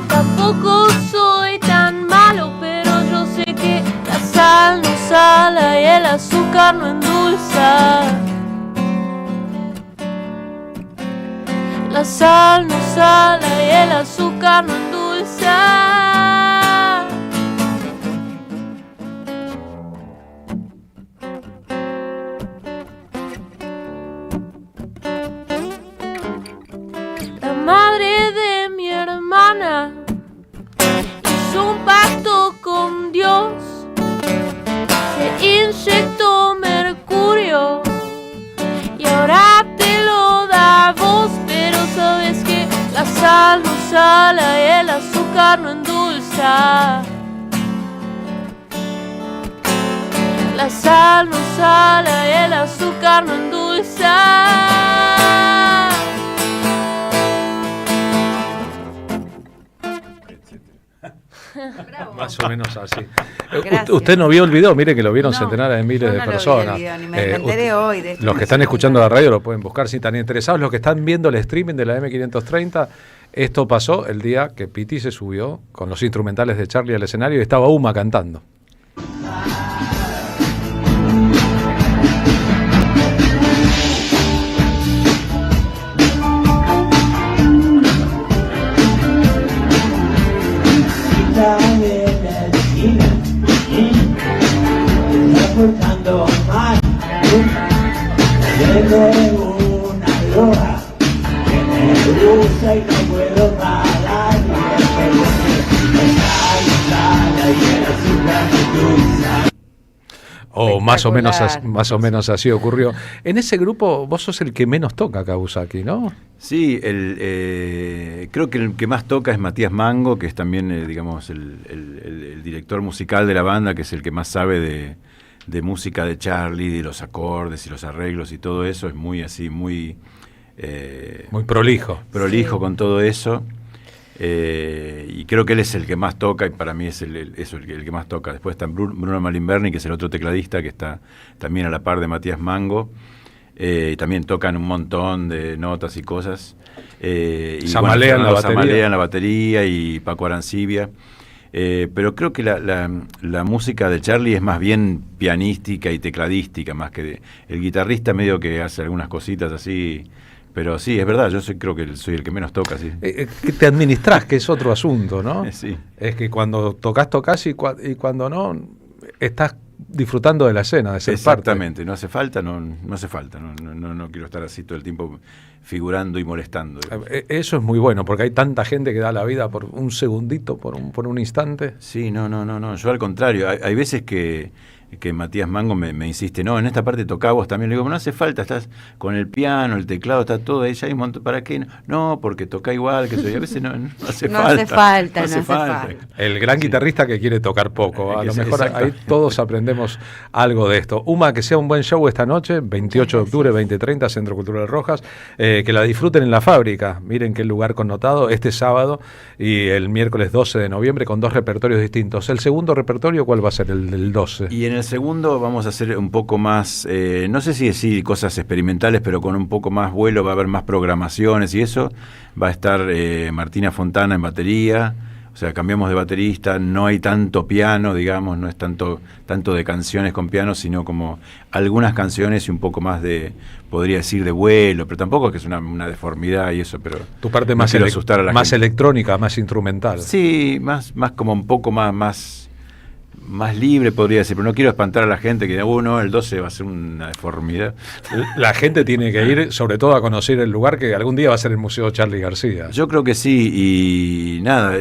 tampoco soy tan malo, pero yo sé que la sal no sala y el azúcar no endulza. La sal no sala y el azúcar no endulza. La madre de mi hermana hizo un pacto con Dios, se inyectó mercurio y ahora te lo da a vos, pero sabes que la sal no sala y el azúcar no endulza. La sal no sala y el azúcar no endulza. Más o menos así. Usted no vio el video, mire que lo vieron centenares de miles de personas. Me enteré hoy de esto. Los que están escuchando la radio lo pueden buscar si están interesados. Los que están viendo el streaming de la M530, esto pasó el día que Piti se subió con los instrumentales de Charlie al escenario y estaba Uma cantando. Portando mal, llego de una loja que me gusta y no puedo parar, O más o menos así ocurrió. En ese grupo vos sos el que menos toca Kawasaki, ¿no? Sí, creo que el que más toca es Matías Mango, que es también, digamos, el director musical de la banda, que es el que más sabe de música de Charlie, de los acordes y los arreglos y todo eso. Es muy así, muy prolijo. Prolijo con todo eso. Y creo que él es el que más toca, y para mí es el que más toca. Después está Bruno Malimberni, que es el otro tecladista, que está también a la par de Matías Mango. También tocan un montón de notas y cosas. Samalean la batería. La batería, y Paco Arancibia. Pero creo que la música de Charlie es más bien pianística y tecladística, más que el guitarrista medio que hace algunas cositas así. Pero sí, es verdad, creo que soy el que menos toca, sí. Que te administrás, que es otro asunto, ¿no? Sí. Es que cuando tocas y cuando no, estás disfrutando de la escena, de ser Exactamente, parte. no hace falta, no hace falta, no quiero estar así todo el tiempo figurando y molestando. Eso es muy bueno, porque hay tanta gente que da la vida por un segundito, por un instante. Sí, no, yo al contrario, hay veces que Matías Mango me insiste, no, en esta parte toca vos también. Le digo, no hace falta, estás con el piano, el teclado, está todo ahí, ya hay un montón, ¿para qué? No, porque toca igual que soy. A veces no hace falta. El gran guitarrista que quiere tocar poco. A lo mejor ahí todos aprendemos algo de esto. Uma, que sea un buen show esta noche, 28 de octubre, 20:30, Centro Cultural Rojas. Que la disfruten en la fábrica. Miren qué lugar connotado, este sábado y el miércoles 12 de noviembre con 2 repertorios distintos. ¿El segundo repertorio cuál va a ser? El del 12. Y en el segundo vamos a hacer un poco más, no sé si decir cosas experimentales, pero con un poco más vuelo, va a haber más programaciones y eso. Va a estar Martina Fontana en batería, o sea, cambiamos de baterista, no hay tanto piano, digamos, no es tanto de canciones con piano, sino como algunas canciones y un poco más de, podría decir, de vuelo, pero tampoco es que es una deformidad y eso, pero tu parte no más, quiero asustar a la más gente. Electrónica, más instrumental. Sí, más como un poco más libre, podría decir, pero no quiero espantar a la gente que no, el 12 va a ser una deformidad. La gente tiene que ir, sobre todo, a conocer el lugar que algún día va a ser el Museo Charly García. Yo creo que sí, y nada,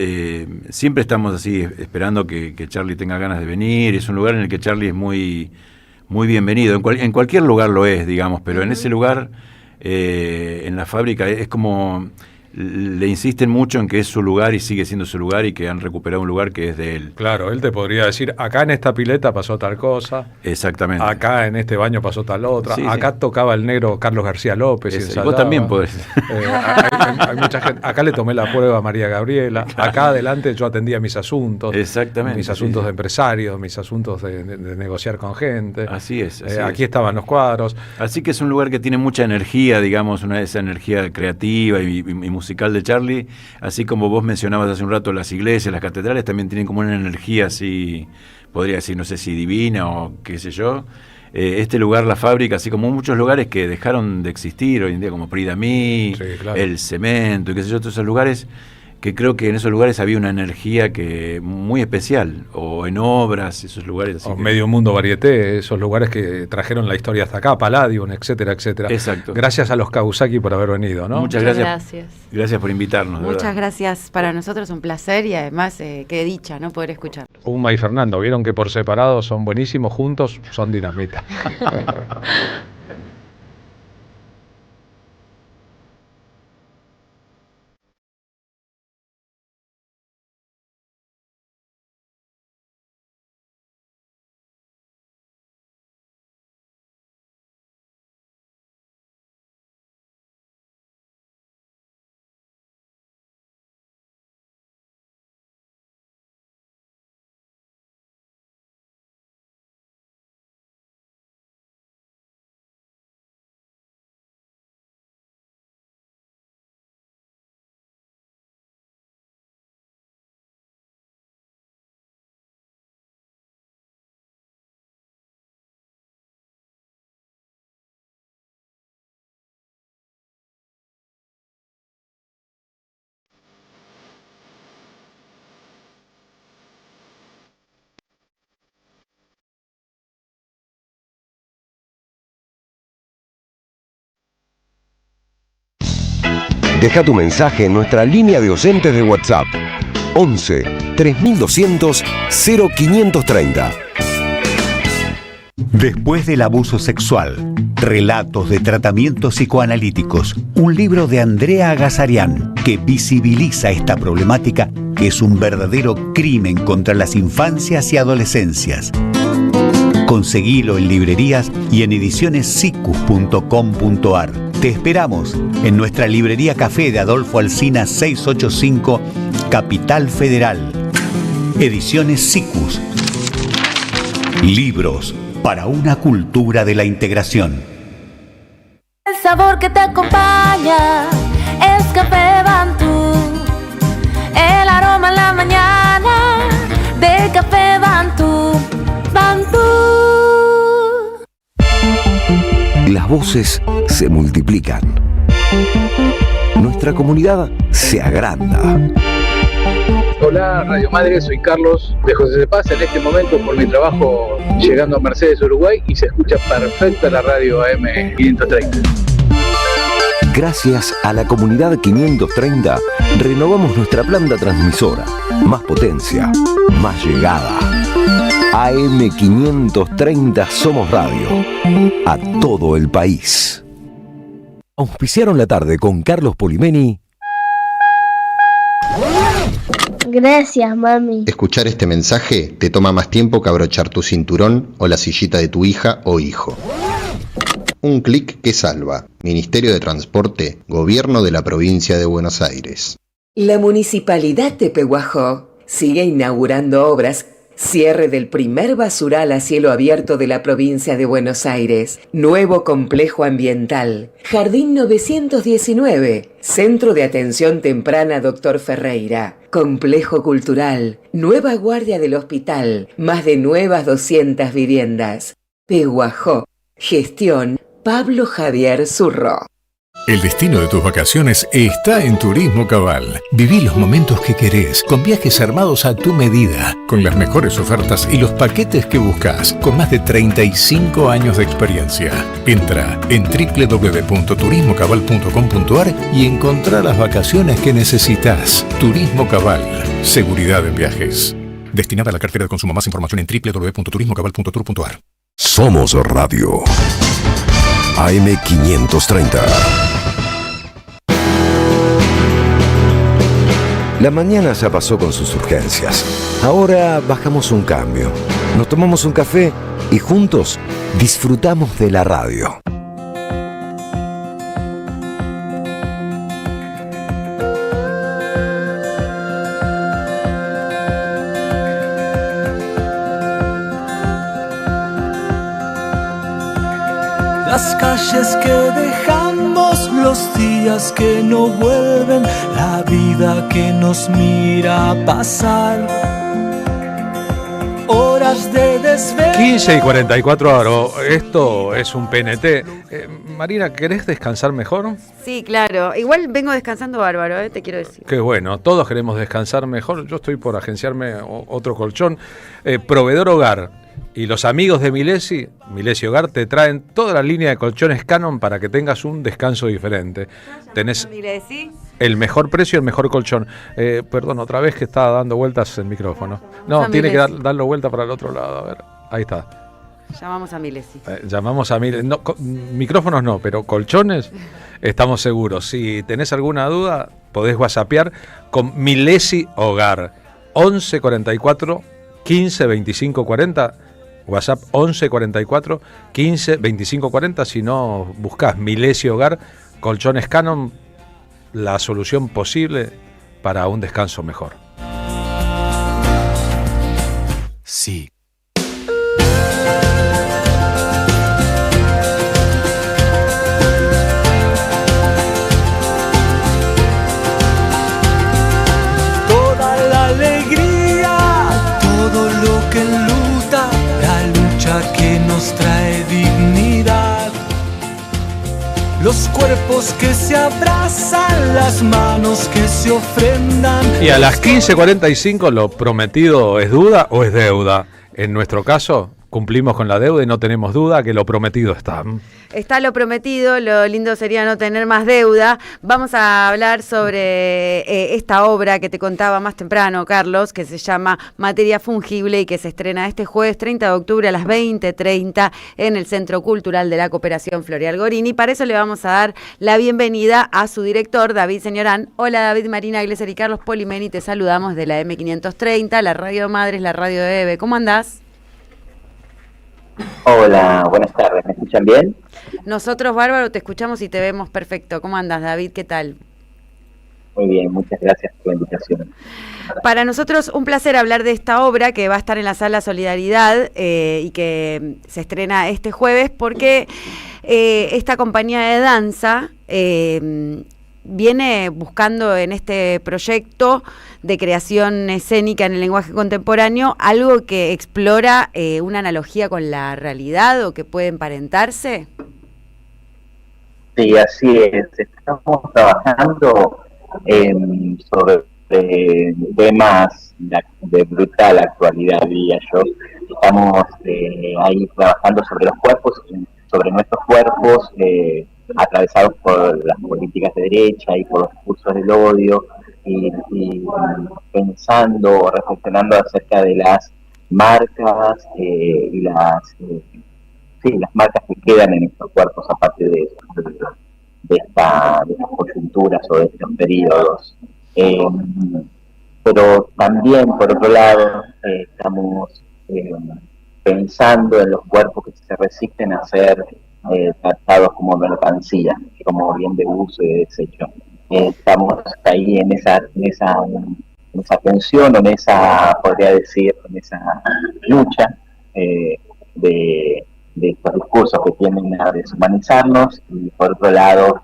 siempre estamos así esperando que Charly tenga ganas de venir. Es un lugar en el que Charly es muy, muy bienvenido. En cualquier lugar lo es, digamos, pero en ese lugar, en la fábrica, es como... Le insisten mucho en que es su lugar y sigue siendo su lugar y que han recuperado un lugar que es de él. Claro, él te podría decir, acá en esta pileta pasó tal cosa. Exactamente. Acá en este baño pasó tal otra. Sí, acá tocaba el negro Carlos García López. Y vos también podés. Hay mucha gente. Acá le tomé la prueba a María Gabriela. Claro. Acá adelante yo atendía mis asuntos. Exactamente. Mis asuntos de empresario, mis asuntos de negociar con gente. Así es. Aquí estaban los cuadros. Así que es un lugar que tiene mucha energía, digamos, esa energía creativa y musical de Charly, así como vos mencionabas hace un rato las iglesias, las catedrales también tienen como una energía así, podría decir, no sé si divina o qué sé yo. Este lugar, la fábrica, así como muchos lugares que dejaron de existir hoy en día, como Pridamí, sí, claro. El Cemento y qué sé yo, todos esos lugares que creo que en esos lugares había una energía que muy especial, o en obras, esos lugares así. O Medio Mundo Varieté, esos lugares que trajeron la historia hasta acá, Palladium, etcétera, etcétera. Exacto. Gracias a los Kawasaki por haber venido, ¿no? Muchas gracias. Gracias por invitarnos. Muchas gracias, para nosotros un placer y además qué dicha, ¿no? Poder escucharlos. Uma y Fernando, vieron que por separado son buenísimos, juntos son dinamita. Deja tu mensaje en nuestra línea de oyentes de WhatsApp 11 3200 0530. Después del abuso sexual, relatos de tratamientos psicoanalíticos, un libro de Andrea Agazarian que visibiliza esta problemática que es un verdadero crimen contra las infancias y adolescencias. Conseguilo en librerías y en edicionessicus.com.ar. Te esperamos en nuestra librería Café de Adolfo Alsina 685, Capital Federal. Ediciones Sicus. Libros para una cultura de la integración. El sabor que te acompaña es Café Bantú. El aroma en la mañana voces se multiplican. Nuestra comunidad se agranda. Hola, Radio Madre, soy Carlos de José de Paz, en este momento por mi trabajo llegando a Mercedes, Uruguay, y se escucha perfecta la radio AM 530. Gracias a la comunidad 530, renovamos nuestra planta transmisora. Más potencia, más llegada. AM 530 Somos Radio. A todo el país. Auspiciaron la tarde con Carlos Polimeni. Gracias, mami. Escuchar este mensaje te toma más tiempo que abrochar tu cinturón o la sillita de tu hija o hijo. Un clic que salva. Ministerio de Transporte, Gobierno de la Provincia de Buenos Aires. La Municipalidad de Pehuajó sigue inaugurando obras. Cierre del primer basural a cielo abierto de la provincia de Buenos Aires. Nuevo complejo ambiental. Jardín 919. Centro de Atención Temprana Dr. Ferreira. Complejo cultural. Nueva guardia del hospital. Más de nuevas 200 viviendas. Pehuajó. Gestión Pablo Javier Zurro. El destino de tus vacaciones está en Turismo Cabal. Viví los momentos que querés, con viajes armados a tu medida, con las mejores ofertas y los paquetes que buscas, con más de 35 años de experiencia. Entra en www.turismocabal.com.ar y encontrá las vacaciones que necesitas. Turismo Cabal, seguridad en viajes. Destinada a la cartera de consumo. Más información en www.turismocabal.tour.ar. Somos Radio. AM 530. La mañana ya pasó con sus urgencias. Ahora bajamos un cambio. Nos tomamos un café y juntos disfrutamos de la radio. Las calles que dejamos, los días que no vuelven, la vida que nos mira pasar. Horas de desvelo. 15 y 44 horas. Esto es un PNT. Marina, ¿querés descansar mejor? Sí, claro. Igual vengo descansando bárbaro, te quiero decir. Qué bueno, todos queremos descansar mejor. Yo estoy por agenciarme otro colchón. Proveedor Hogar y los amigos de Milesi Hogar te traen toda la línea de colchones Canon para que tengas un descanso diferente. Tenés el mejor precio, el mejor colchón. Perdón, otra vez que está dando vueltas el micrófono. No, tiene que darlo vuelta para el otro lado. A ver, ahí está. Llamamos a Milesi. Llamamos a Milesi. No, micrófonos no, pero colchones estamos seguros. Si tenés alguna duda, podés whatsappear con Milesi Hogar. 11 44 15 25 40. WhatsApp 11 44 15 25 40. Si no, buscás Milesi Hogar, colchones Canon, la solución posible para un descanso mejor. Sí. Toda la alegría, todo lo que enluta, la lucha que nos trae dignidad. Los cuerpos que se abrazan, las manos que se ofrendan. Y a las 15:45 lo prometido es duda o es deuda. En nuestro caso, cumplimos con la deuda y no tenemos duda que lo prometido está. Está lo prometido, lo lindo sería no tener más deuda. Vamos a hablar sobre esta obra que te contaba más temprano, Carlos, que se llama Materia Fungible y que se estrena este jueves 30 de octubre a las 20:30 en el Centro Cultural de la Cooperación Floreal Gorini. Para eso le vamos a dar la bienvenida a su director, David Señorán. Hola David, Marina Glesser y Carlos Polimeni, te saludamos de la M530, la Radio Madres, la Radio de EVE. ¿Cómo andás? Hola, buenas tardes, ¿me escuchan bien? Nosotros, bárbaro, te escuchamos y te vemos perfecto. ¿Cómo andas, David? ¿Qué tal? Muy bien, muchas gracias por la invitación. Para nosotros un placer hablar de esta obra que va a estar en la Sala Solidaridad y que se estrena este jueves porque esta compañía de danza viene buscando en este proyecto de creación escénica en el lenguaje contemporáneo algo que explora una analogía con la realidad o que puede emparentarse. Sí, así es. Estamos trabajando sobre temas de brutal actualidad, diría yo. Estamos ahí trabajando sobre los cuerpos, sobre nuestros cuerpos, atravesados por las políticas de derecha y por los discursos del odio, y pensando o reflexionando acerca de las marcas y las marcas que quedan en estos cuerpos a partir de estas coyunturas o de estos periodos. Pero también, por otro lado, estamos pensando en los cuerpos que se resisten a ser tratados como mercancía, como bien de uso y de desecho. Estamos ahí en esa tensión, o en esa, podría decir, en esa lucha de estos discursos que tienden a deshumanizarnos, y por otro lado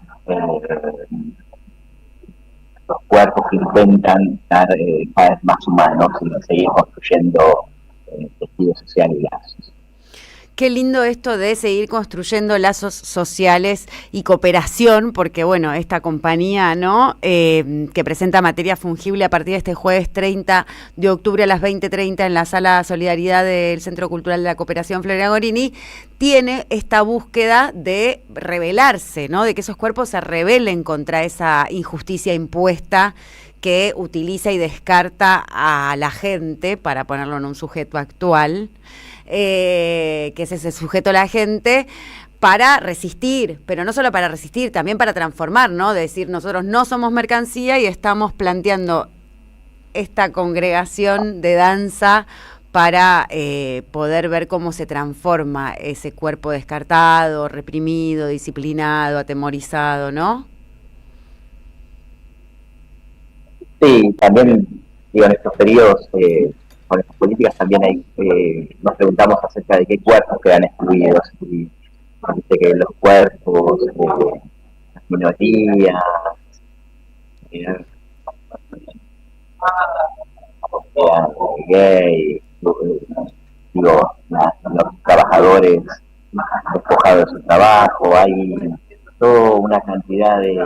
los cuerpos que intentan estar cada vez más humanos y seguir construyendo tejido social y lazos. Qué lindo esto de seguir construyendo lazos sociales y cooperación, porque bueno, esta compañía, ¿no? Que presenta Materia Fungible a partir de este jueves 30 de octubre a las 20:30 en la Sala Solidaridad del Centro Cultural de la Cooperación Florial Gorini, tiene esta búsqueda de rebelarse, ¿no? De que esos cuerpos se rebelen contra esa injusticia impuesta que utiliza y descarta a la gente, para ponerlo en un sujeto actual, que es ese sujeto la gente, para resistir, pero no solo para resistir, también para transformar, ¿no? De decir, nosotros no somos mercancía y estamos planteando esta congregación de danza para poder ver cómo se transforma ese cuerpo descartado, reprimido, disciplinado, atemorizado, ¿no? Sí, también, digo, en estos periodos, con estas políticas también nos preguntamos acerca de qué cuerpos quedan excluidos, y dice que los cuerpos de las minorías, gay, digo, los trabajadores despojados de su trabajo, hay toda una cantidad de,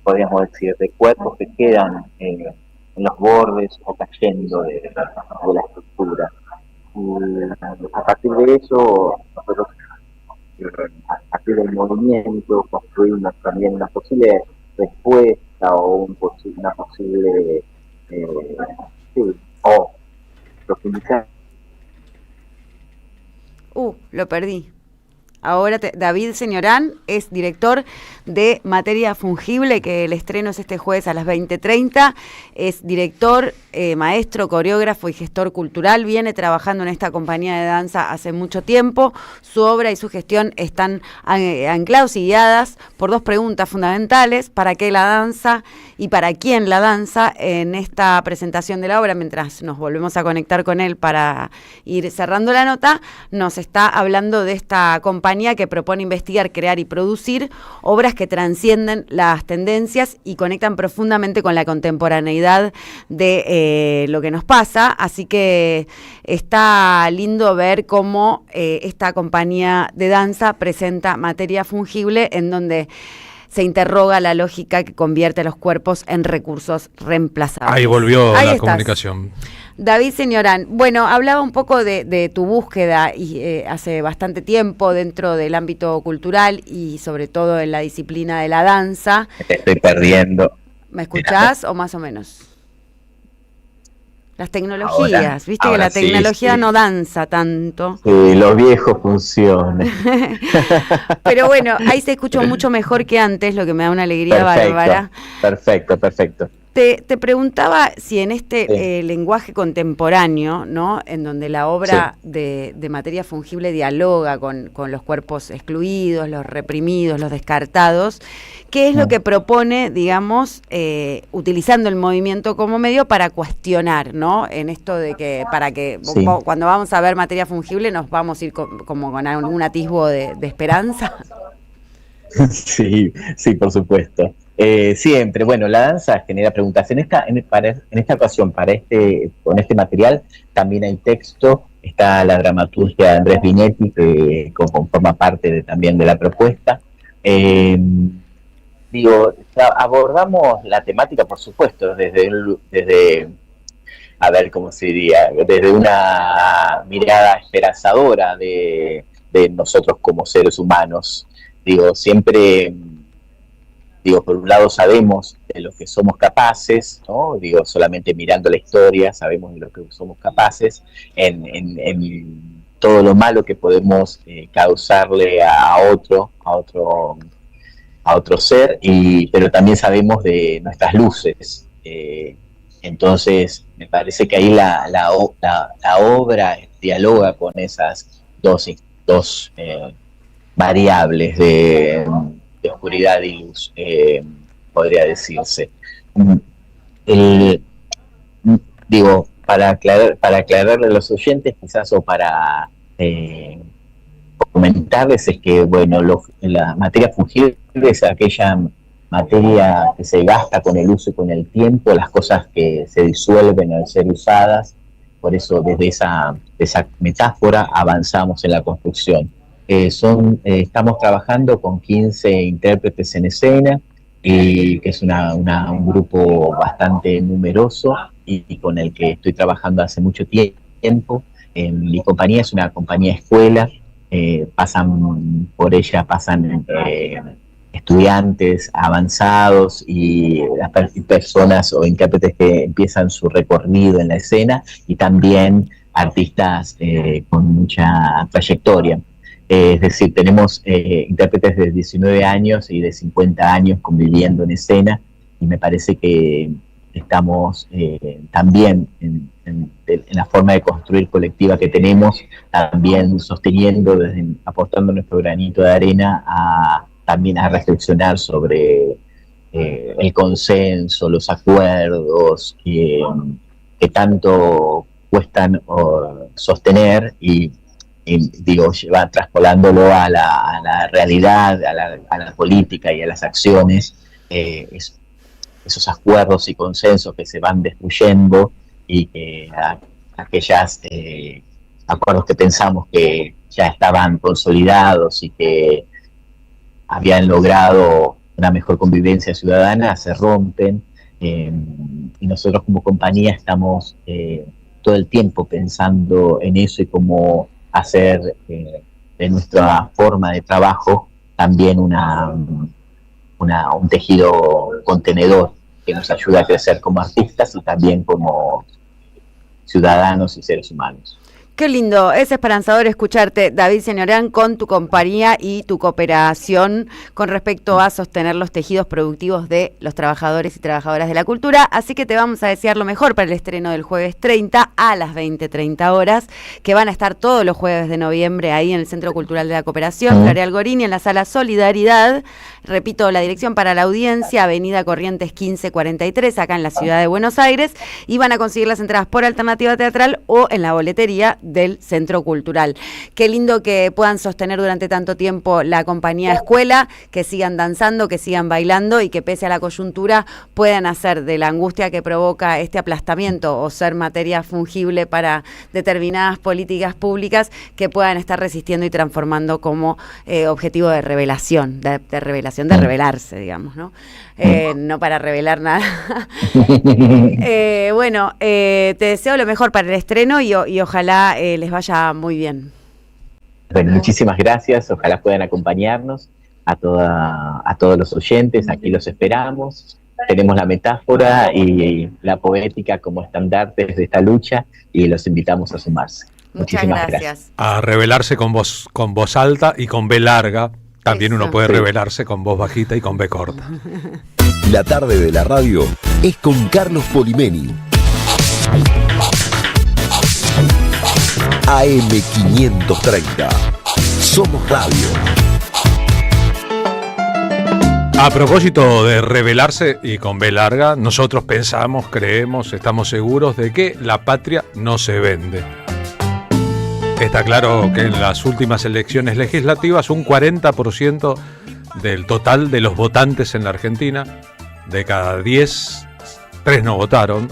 podríamos decir, de cuerpos que quedan en los bordes o cayendo de la estructura. Y a partir de eso, nosotros, a partir del movimiento, construimos también una posible respuesta o una posible o profundizar. Lo perdí. Ahora David Señorán es director de Materia Fungible, que el estreno es este jueves a las 20:30. Es director, maestro, coreógrafo y gestor cultural. Viene trabajando en esta compañía de danza hace mucho tiempo. Su obra y su gestión están anclados y guiadas por dos preguntas fundamentales: ¿para qué la danza y para quién la danza? En esta presentación de la obra, mientras nos volvemos a conectar con él para ir cerrando la nota, nos está hablando de esta compañía que propone investigar, crear y producir obras que transcienden las tendencias y conectan profundamente con la contemporaneidad de lo que nos pasa. Así que está lindo ver cómo esta compañía de danza presenta Materia Fungible, en donde se interroga la lógica que convierte a los cuerpos en recursos reemplazables. Ahí volvió Ahí la estás. comunicación. David Señorán, bueno, hablaba un poco de tu búsqueda y hace bastante tiempo dentro del ámbito cultural y sobre todo en la disciplina de la danza. Te estoy perdiendo. ¿Me escuchás o más o menos? Las tecnologías, viste que la sí, tecnología sí. no danza tanto. Sí, los viejos funcionan. Pero bueno, ahí se escucha mucho mejor que antes, lo que me da una alegría bárbara. Perfecto. Te preguntaba si en este lenguaje contemporáneo, ¿no? En donde la obra de Materia Fungible dialoga con los cuerpos excluidos, los reprimidos, los descartados, ¿qué es lo que propone, digamos, utilizando el movimiento como medio para cuestionar, ¿no? En esto de que, para que cuando vamos a ver Materia Fungible nos vamos a ir como con algún atisbo de esperanza? Sí, por supuesto. Siempre, bueno, la danza genera preguntas. En esta ocasión, con este material, también hay texto, está la dramaturgia de Andrés Vinetti, que forma parte también de la propuesta. Digo, abordamos la temática, por supuesto, desde a ver cómo se diría, desde una mirada esperanzadora de nosotros como seres humanos. Digo, siempre, por un lado sabemos de lo que somos capaces, ¿no? Digo, solamente mirando la historia sabemos de lo que somos capaces en todo lo malo que podemos causarle a otro ser, pero también sabemos de nuestras luces. Entonces, me parece que ahí la obra dialoga con esas dos variables de oscuridad y luz, podría decirse. Digo, para aclararle a los oyentes, quizás, o para comentarles, es que, bueno, la materia fungible es aquella materia que se gasta con el uso y con el tiempo, las cosas que se disuelven al ser usadas. Por eso, desde esa metáfora avanzamos en la construcción. Estamos trabajando con 15 intérpretes en escena, que es un grupo bastante numeroso y con el que estoy trabajando hace mucho tiempo. Mi compañía es una compañía escuela, pasan estudiantes avanzados y las personas o intérpretes que empiezan su recorrido en la escena, y también artistas con mucha trayectoria. Es decir, tenemos intérpretes de 19 años y de 50 años conviviendo en escena, y me parece que estamos también en la forma de construir colectiva que tenemos, también sosteniendo, aportando nuestro granito de arena también a reflexionar sobre el consenso, los acuerdos que tanto cuestan sostener, y digo, traspolándolo a la realidad, a la política y a las acciones, esos acuerdos y consensos que se van destruyendo, y que aquellos acuerdos que pensamos que ya estaban consolidados y que habían logrado una mejor convivencia ciudadana, se rompen, y nosotros como compañía estamos todo el tiempo pensando en eso y cómo hacer de nuestra forma de trabajo también un tejido contenedor que nos ayuda a crecer como artistas y también como ciudadanos y seres humanos. Qué lindo, es esperanzador escucharte, David Señorán, con tu compañía y tu cooperación con respecto a sostener los tejidos productivos de los trabajadores y trabajadoras de la cultura. Así que te vamos a desear lo mejor para el estreno del jueves 30 a las 20:30 horas, que van a estar todos los jueves de noviembre ahí en el Centro Cultural de la Cooperación, Floreal Gorini, en la Sala Solidaridad. Repito, la dirección para la audiencia, Avenida Corrientes 1543, acá en la ciudad de Buenos Aires, y van a conseguir las entradas por Alternativa Teatral o en la boletería del Centro Cultural. Qué lindo que puedan sostener durante tanto tiempo la compañía escuela, que sigan danzando, que sigan bailando, y que pese a la coyuntura puedan hacer de la angustia que provoca este aplastamiento o ser materia fungible para determinadas políticas públicas, que puedan estar resistiendo y transformando como objetivo de revelación, de revelarse, digamos, ¿no? No para revelar nada. Bueno, te deseo lo mejor para el estreno y ojalá les vaya muy bien. Bueno, muchísimas gracias, ojalá puedan acompañarnos a todos los oyentes, aquí los esperamos. Tenemos la metáfora y la poética como estandartes de esta lucha, y los invitamos a sumarse. Muchísimas gracias. A revelarse con voz alta y con B larga. También uno puede revelarse con voz bajita y con B corta. La tarde de la radio es con Carlos Polimeni. AM530. Somos radio. A propósito de revelarse y con B larga, nosotros pensamos, creemos, estamos seguros de que la patria no se vende. Está claro que en las últimas elecciones legislativas un 40% del total de los votantes en la Argentina, de cada 10, 3 no votaron.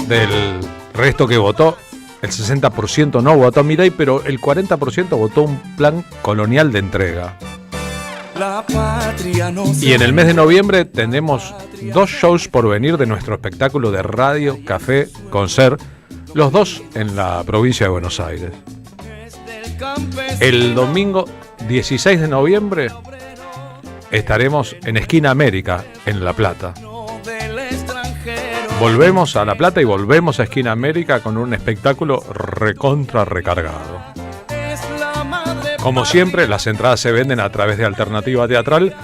Del resto que votó, El 60% no votó a Milei, pero el 40% votó un plan colonial de entrega. Y en el mes de noviembre tenemos 2 shows por venir de nuestro espectáculo de radio, café, concert, los 2 en la provincia de Buenos Aires. El domingo 16 de noviembre estaremos en Esquina América, en La Plata. Volvemos a La Plata y volvemos a Esquina América con un espectáculo recontra recargado. Como siempre, las entradas se venden a través de Alternativa Teatral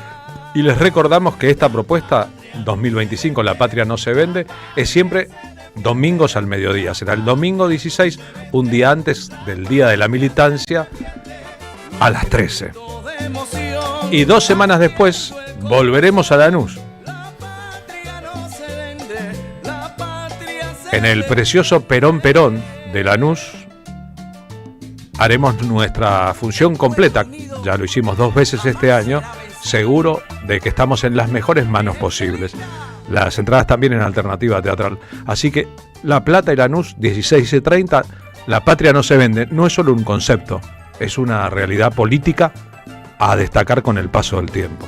y les recordamos que esta propuesta 2025, La Patria no se vende, es siempre domingos al mediodía. Será el domingo 16, un día antes del Día de la Militancia, a las 13. Y 2 semanas después volveremos a Lanús. En el precioso Perón Perón de Lanús haremos nuestra función completa. Ya lo hicimos 2 veces este año, seguro de que estamos en las mejores manos posibles. Las entradas también en Alternativa Teatral. Así que La Plata y Lanús, 16 y 30, La Patria no se vende. No es solo un concepto, es una realidad política a destacar con el paso del tiempo.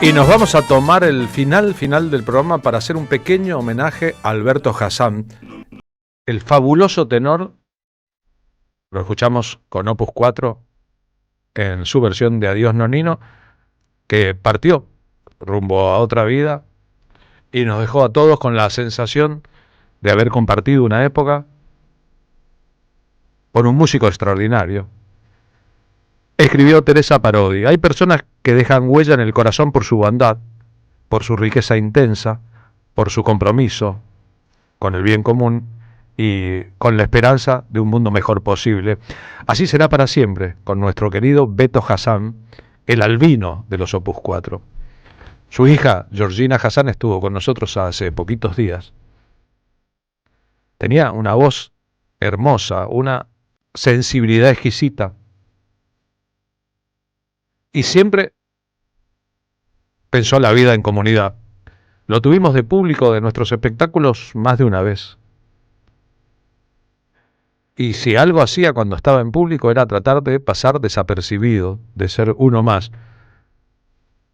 Y nos vamos a tomar el final del programa para hacer un pequeño homenaje a Alberto Hazán, el fabuloso tenor. Lo escuchamos con Opus 4 en su versión de Adiós Nonino, que partió rumbo a otra vida y nos dejó a todos con la sensación de haber compartido una época con un músico extraordinario. Escribió Teresa Parodi: hay personas que dejan huella en el corazón por su bondad, por su riqueza intensa, por su compromiso con el bien común y con la esperanza de un mundo mejor posible. Así será para siempre con nuestro querido Beto Hazán, el albino de los Opus 4. Su hija, Georgina Hazán, estuvo con nosotros hace poquitos días. Tenía una voz hermosa, una sensibilidad exquisita. Y siempre pensó la vida en comunidad. Lo tuvimos de público de nuestros espectáculos más de una vez. Y si algo hacía cuando estaba en público era tratar de pasar desapercibido, de ser uno más.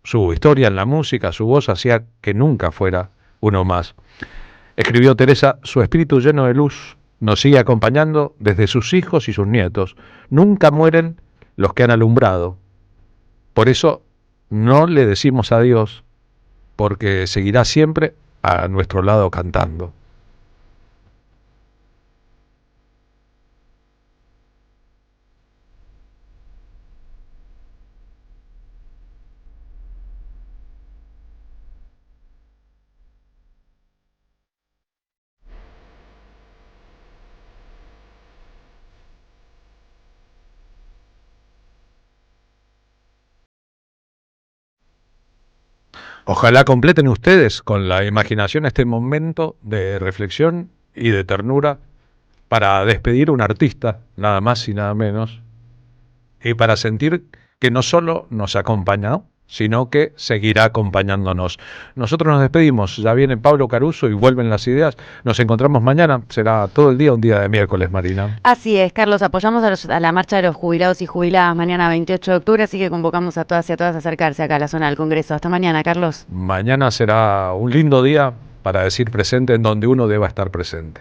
Su historia en la música, su voz hacía que nunca fuera uno más. Escribió Teresa: su espíritu lleno de luz nos sigue acompañando desde sus hijos y sus nietos. Nunca mueren los que han alumbrado. Por eso no le decimos adiós, porque seguirá siempre a nuestro lado cantando. Ojalá completen ustedes con la imaginación este momento de reflexión y de ternura para despedir a un artista, nada más y nada menos, y para sentir que no solo nos acompaña, sino que seguirá acompañándonos. Nosotros nos despedimos, ya viene Pablo Caruso y vuelven las ideas. Nos encontramos mañana, será todo el día un día de miércoles, Marina. Así es, Carlos, apoyamos a la marcha de los jubilados y jubiladas mañana 28 de octubre, así que convocamos a todas y a todas a acercarse acá a la zona del Congreso. Hasta mañana, Carlos. Mañana será un lindo día para decir presente en donde uno deba estar presente.